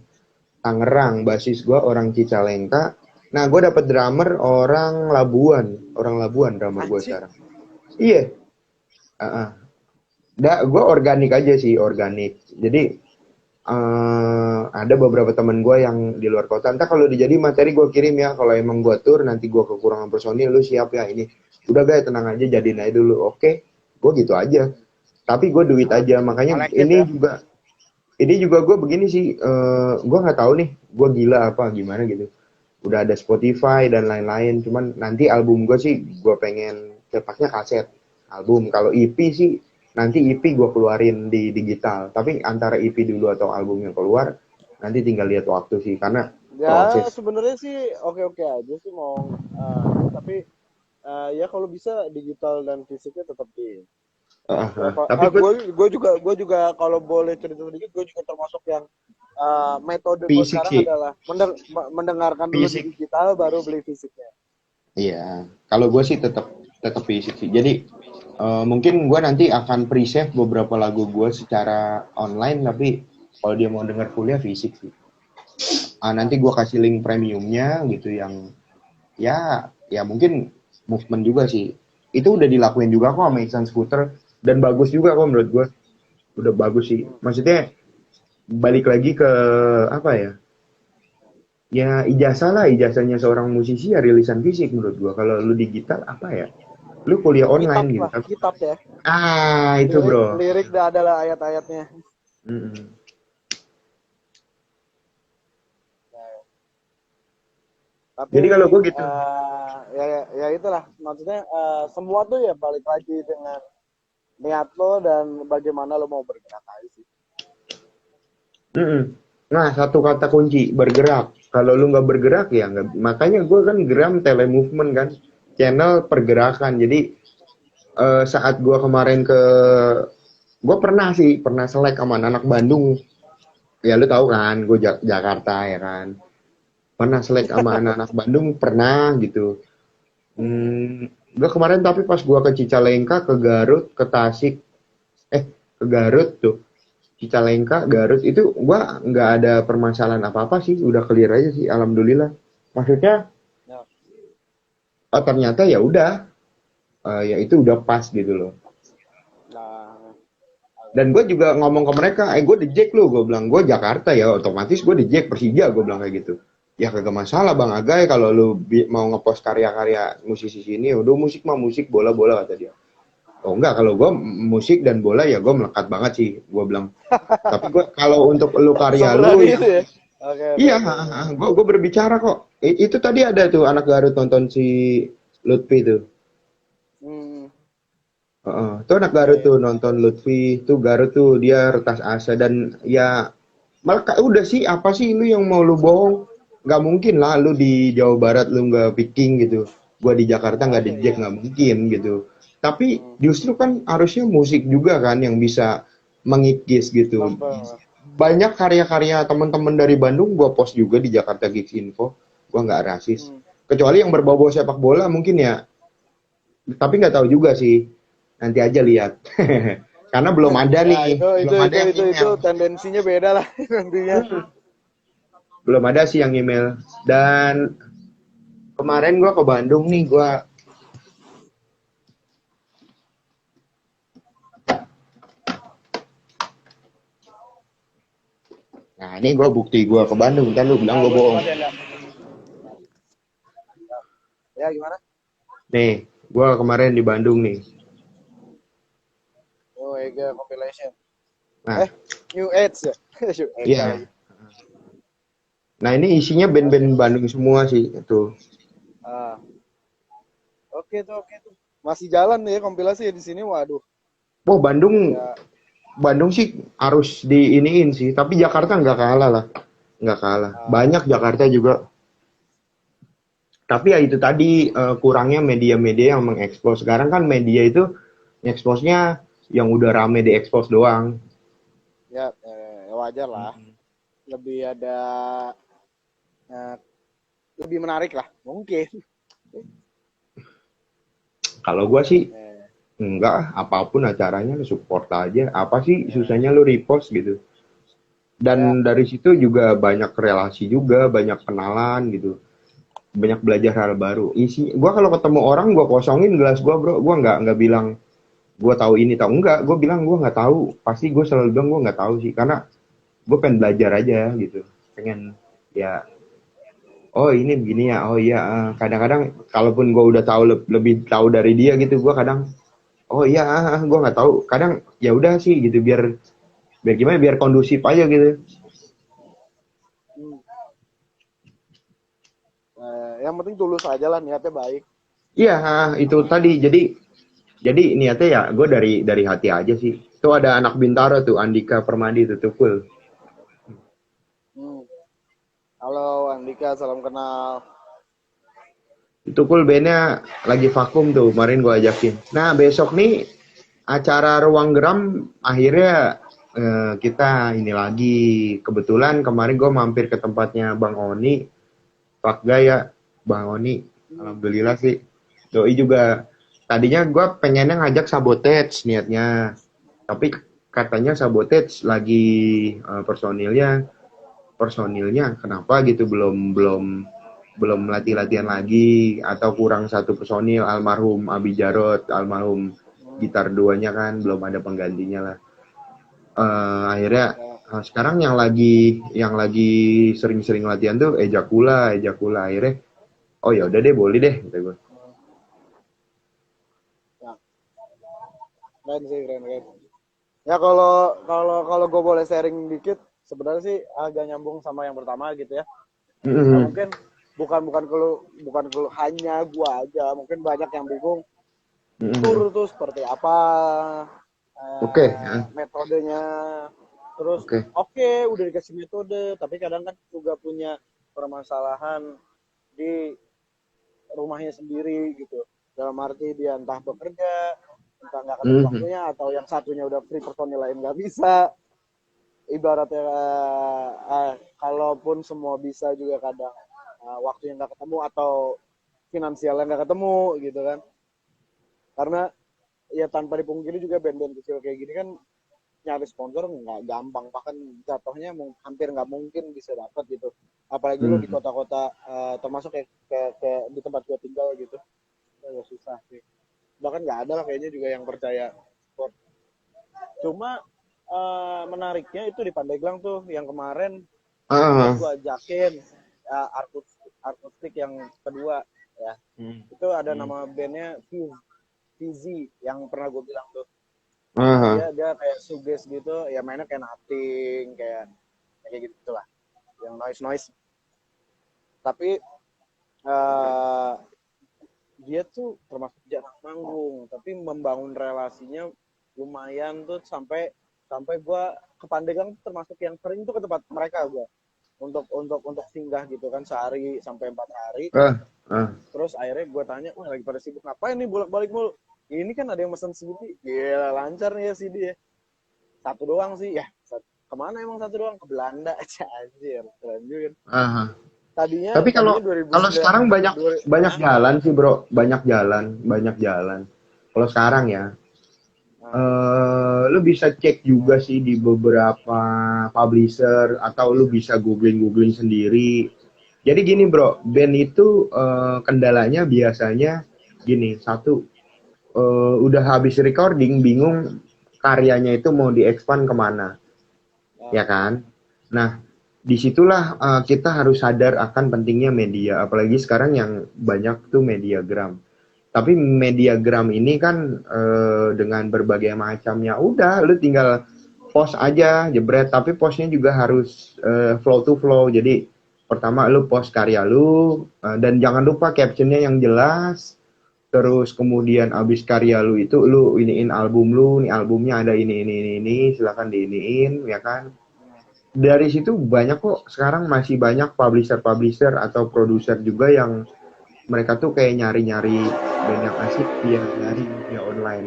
Tangerang, basis gue orang Cicalengka. Nah, gue dapet drummer orang Labuan drummer gue Anjing. sekarang. Iya, gue organik aja sih, organik. Jadi ada beberapa teman gue yang di luar kota. Entah kalau dijadi materi gue kirim ya. Kalau emang gue tur, nanti gue kekurangan personil, lu siap ya ini. Udah guys, tenang aja, jadiin aja dulu. Oke, gue gitu aja. Tapi gue duit aja. Makanya Kolektif ya. ini juga gue begini sih. Gue nggak tahu nih, gue gila apa gimana gitu. Udah ada Spotify dan lain-lain. Cuman nanti album gue sih, gue pengen cetaknya kaset album. Kalau EP sih nanti EP gue keluarin di digital. Tapi antara EP dulu atau album yang keluar, nanti tinggal lihat waktu sih. Karena Ya proses. sebenarnya sih oke-oke aja sih mau tapi ya kalau bisa digital dan fisiknya tetap di Tapi gue gue juga kalau boleh cerita sedikit gue juga termasuk yang metode gue fisik sekarang sih. adalah mendengarkan dulu di Fisik. digital baru beli fisiknya. Iya. Kalau gue sih tetap tetap fisik sih. Jadi mungkin gue nanti akan pre-save beberapa lagu gue secara online. Tapi kalau dia mau denger fullnya fisik sih. Nanti gue kasih link premiumnya gitu yang ya mungkin movement juga sih. Itu udah dilakuin juga kok sama Iksan Scooter dan bagus juga kok menurut gue. Udah bagus sih. Maksudnya balik lagi ke apa ya? Ya ijazah lah, ijazahnya seorang musisi ya rilisan fisik menurut gue. Kalau lu digital apa ya? Lu kuliah Kitab online gitu. lah, kitab ya. Itu bro. Lirik dah adalah ayat-ayatnya. Mm-mm. Tapi Jadi kalau gue gitu. ya itulah maksudnya semua tuh ya balik lagi dengan niat lo dan bagaimana lo mau bergerak aja sih. Mm-mm. Nah, satu kata kunci, bergerak. Kalau lu nggak bergerak ya nggak. Makanya gue kan geram telemovement kan, channel pergerakan. Jadi saat gue kemarin gue pernah selek sama anak Bandung. Ya lu tahu kan, gue Jakarta ya kan. Pernah selek sama anak-anak Bandung, pernah gitu. Gue kemarin tapi pas gue ke Cicalengka, ke Garut, ke Tasik, ke Garut tuh. Cicalengka, Garut itu gua nggak ada permasalahan apa-apa sih, udah clear aja sih, alhamdulillah. Maksudnya, Ya. ternyata ya udah, ya itu udah pas gitu loh. Nah, Dan gue juga ngomong ke mereka, gue di Jack lu, gue bilang gue Jakarta ya, otomatis gue di Jack Persija, gue bilang kayak gitu. Ya kagak masalah Bang Agai kalau lu mau ngepost karya-karya musisi sini, udah musik mah musik, bola-bola kata dia. Oh enggak, kalau gue musik dan bola ya gue melekat banget sih, gue bilang. Tapi gue kalau untuk lu karya lu seberani yang itu ya. Oke. iya, gue berbicara kok. Itu tadi ada tuh anak Garut nonton si Lutfi tuh. Hmm. Tuh anak Garut tuh nonton Lutfi, tuh Garut tuh dia retas asa dan ya malah udah sih apa sih lu yang mau lu bohong? Gak mungkin lah lu di Jawa Barat lu nggak picking gitu. Gua di Jakarta nggak di Jack nggak mungkin gitu. Tapi justru kan harusnya musik juga kan yang bisa mengikis gitu. Banyak karya-karya teman-teman dari Bandung gue post juga di Jakarta Gigs Info. Gue nggak rasis. Kecuali yang berbau-bau sepak bola mungkin ya. Tapi nggak tahu juga sih. Nanti aja lihat. Karena belum ada nih. Belum ada yang email. Itu tendensinya beda lah nantinya. Belum ada sih yang email. Dan kemarin gue ke Bandung nih. Nah ini gue bukti gue ke Bandung. Kan lu bilang gue bohong. Ya gimana? Nih, gue kemarin di Bandung nih. Oh, Ega compilation. Nah, New Age ya? iya. Nah ini isinya band-band Bandung semua sih itu. Oke tuh. Masih jalan nih ya kompilasi ya di sini. Waduh. Bandung ya. Bandung sih harus diiniin sih, tapi Jakarta nggak kalah lah, nggak kalah. Banyak Jakarta juga. Tapi ya itu tadi kurangnya media-media yang mengekspos. Sekarang kan media itu ngeksposnya yang udah rame diekspos doang. Ya, wajar lah. Lebih ada eh, lebih menarik lah, mungkin. Kalau gua sih Eh, enggak, apapun acaranya lu support aja. Apa sih susahnya lu repost gitu. ya, Dan dari situ juga banyak relasi juga, banyak kenalan gitu. Banyak belajar hal baru. Gua kalau ketemu orang gua kosongin gelas gua, Bro. Gua nggak bilang gua tahu ini tahu enggak, gua bilang gua nggak tahu. Pasti gua selalu bilang gua nggak tahu sih karena gua pengen belajar aja gitu. Pengen ya oh ini begini ya, oh iya. Kadang-kadang kalaupun gue udah tahu lebih tahu dari dia gitu, gue kadang oh iya, gue nggak tahu. Kadang ya udah sih gitu, biar biar gimana, biar kondusif aja gitu. hmm, yang penting tulus aja lah, niatnya baik. Iya, itu tadi. Jadi niatnya ya gue dari hati aja sih. Tuh ada anak Bintaro tuh, Andika Permadi tuh, tuh cool. Hmm. Halo Andika, salam kenal. Itu cool, bandnya lagi vakum tuh, kemarin gue ajakin. Nah besok nih acara Ruang Geram akhirnya kita ini lagi. Kebetulan kemarin gue mampir ke tempatnya Bang Oni, Pak Gaya, Bang Oni. Alhamdulillah sih. Doi juga. Tadinya gue pengennya ngajak Sabotage niatnya. Tapi katanya Sabotage lagi personilnya kenapa gitu belum latih-latihan lagi atau kurang satu personil, almarhum Abi Jarot, almarhum gitar duanya kan belum ada penggantinya lah. Akhirnya sekarang yang lagi sering-sering latihan tuh Ejakula akhirnya oh ya udah deh, boleh deh kata gue. Ya, keren sih, keren. Ya kalau gue boleh sharing dikit, sebenarnya sih agak nyambung sama yang pertama gitu ya. Nah, Mm-hmm. mungkin bukan hanya gue aja, mungkin banyak yang bingung Mm-hmm. tur tuh seperti apa, Oke. metodenya. Terus Oke. oke, udah dikasih metode, tapi kadang kan juga punya permasalahan di rumahnya sendiri gitu. Dalam arti dia entah bekerja, entah nggak ketemu Mm-hmm. waktunya, atau yang satunya udah free personil lain nggak bisa. Ibaratnya kalaupun semua bisa juga kadang waktunya nggak ketemu atau finansialnya nggak ketemu gitu kan. Karena ya tanpa dipungkiri juga band-band kecil kayak gini kan nyari sponsor nggak gampang, bahkan jatuhnya hampir nggak mungkin bisa dapat gitu, apalagi lo di Mm-hmm. kota-kota termasuk kayak di tempat gue tinggal gitu, agak susah sih, bahkan nggak ada lah kayaknya juga yang percaya sport. Cuma menariknya itu di Pandeglang tuh yang kemarin sempat Ah. gue ajakin akustik yang kedua ya, itu ada nama bandnya Fizi yang pernah gue bilang tuh. Ah. Dia kayak suges gitu ya, mainnya kayak nothing, kayak gitu lah, yang noise tapi dia tuh termasuk jarang manggung tapi membangun relasinya lumayan tuh, sampai gue ke Pandeglang termasuk yang sering tuh ke tempat mereka gue untuk singgah gitu kan, sehari sampai 4 hari. Ah. Ah. Terus akhirnya gue tanya, wah lagi pada sibuk ngapain nih bolak-balik mulu, ini kan ada yang mesen sendiri, gila lancar nih ya sih dia. Satu doang sih ya, kemana emang satu doang, ke Belanda aja anjir, keren juga. Ah. Tadinya Tapi kalau 2009 sekarang banyak jalan sih, Bro. Banyak jalan. Kalau sekarang ya, lu bisa cek juga sih di beberapa publisher atau lu bisa googling sendiri. Jadi gini, Bro, band itu kendalanya biasanya gini, satu udah habis recording bingung karyanya itu mau diekspand kemana, ya kan? Nah, disitulah kita harus sadar akan pentingnya media, apalagi sekarang yang banyak tuh mediagram. Tapi mediagram ini kan dengan berbagai macamnya, udah lu tinggal post aja, jebret. Tapi postnya juga harus flow to flow. Jadi pertama lu post karya lu dan jangan lupa captionnya yang jelas. terus kemudian abis karya lu itu lu iniin album lu, nih albumnya ada ini, silakan diiniin, ya kan. Dari situ banyak kok, sekarang masih banyak publisher-publisher atau produser juga yang mereka tuh kayak nyari-nyari band yang asik via nyari media online.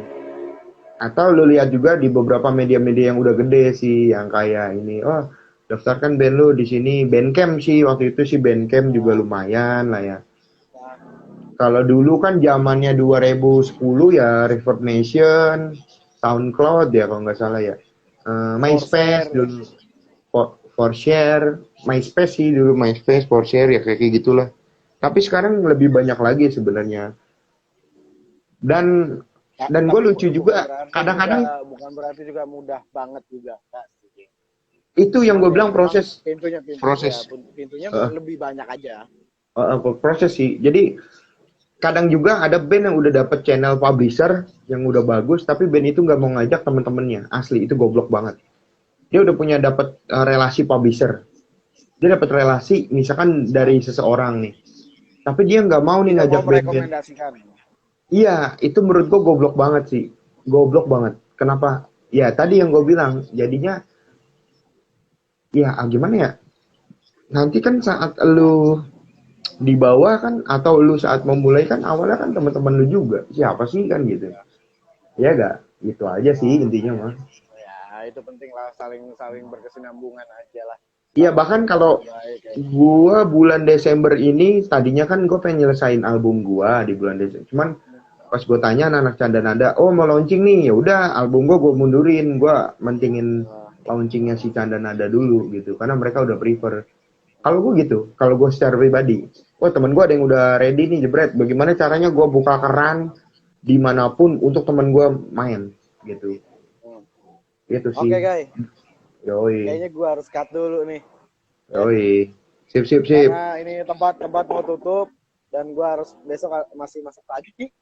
Atau lu lihat juga di beberapa media-media yang udah gede sih, yang kayak ini, oh daftarkan band lu di sini, Bandcamp sih waktu itu sih Bandcamp juga lumayan lah ya. Kalau dulu kan zamannya 2010 ya Reverb Nation, SoundCloud ya kalau nggak salah ya. MySpace Forshare. dulu, For Share, MySpace sih dulu, MySpace, For Share ya kayak gitulah. Tapi sekarang lebih banyak lagi sebenarnya. Dan gue Tapi lucu juga kadang-kadang bukan berarti juga mudah banget juga, Kak. itu yang gue bilang Memang proses pintunya proses pintunya eh, lebih banyak aja. proses sih. Jadi kadang juga ada band yang udah dapet channel publisher yang udah bagus, tapi band itu nggak mau ngajak temen-temennya. Asli itu goblok banget. Dia udah punya dapet relasi publisher. Dia dapet relasi misalkan dari seseorang nih, tapi dia nggak mau nih Tidak mau ngajak band-band. merekomendasikan. Iya, itu menurut gue goblok banget sih. Goblok banget. Kenapa? Ya tadi yang gue bilang, jadinya ya gimana ya? Nanti kan saat lu di bawah kan atau lu saat memulai kan awalnya kan teman-teman lu juga. Siapa sih kan gitu. Ya gak? Gitu aja sih intinya mah. Ya, itu penting lah, saling berkesinambungan aja lah. Iya bahkan kalau Baik, ya. gua bulan Desember ini tadinya kan gue pengen nyelesain album gua di bulan Desember. Cuman pas gue tanya anak Canda Nada, oh mau launching nih, ya udah album gue mundurin, gue mentingin launchingnya si Canda Nada dulu gitu, karena mereka udah prefer. Kalau gue gitu, kalau gue secara pribadi, oh temen gue ada yang udah ready nih jebret, bagaimana caranya gue buka keran dimanapun untuk temen gue main gitu, gitu sih. Oke, guys. Yoi, Kayaknya gue harus cut dulu nih. yoi, sip. Karena ini tempat mau tutup dan gue harus besok masih masuk pagi.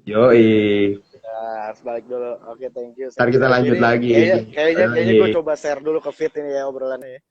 Yoi. Ya, harus balik dulu. Oke, thank you. Ntar kita lanjut lagi. Kayaknya gue Yoi. coba share dulu ke feed ini ya obrolannya ya.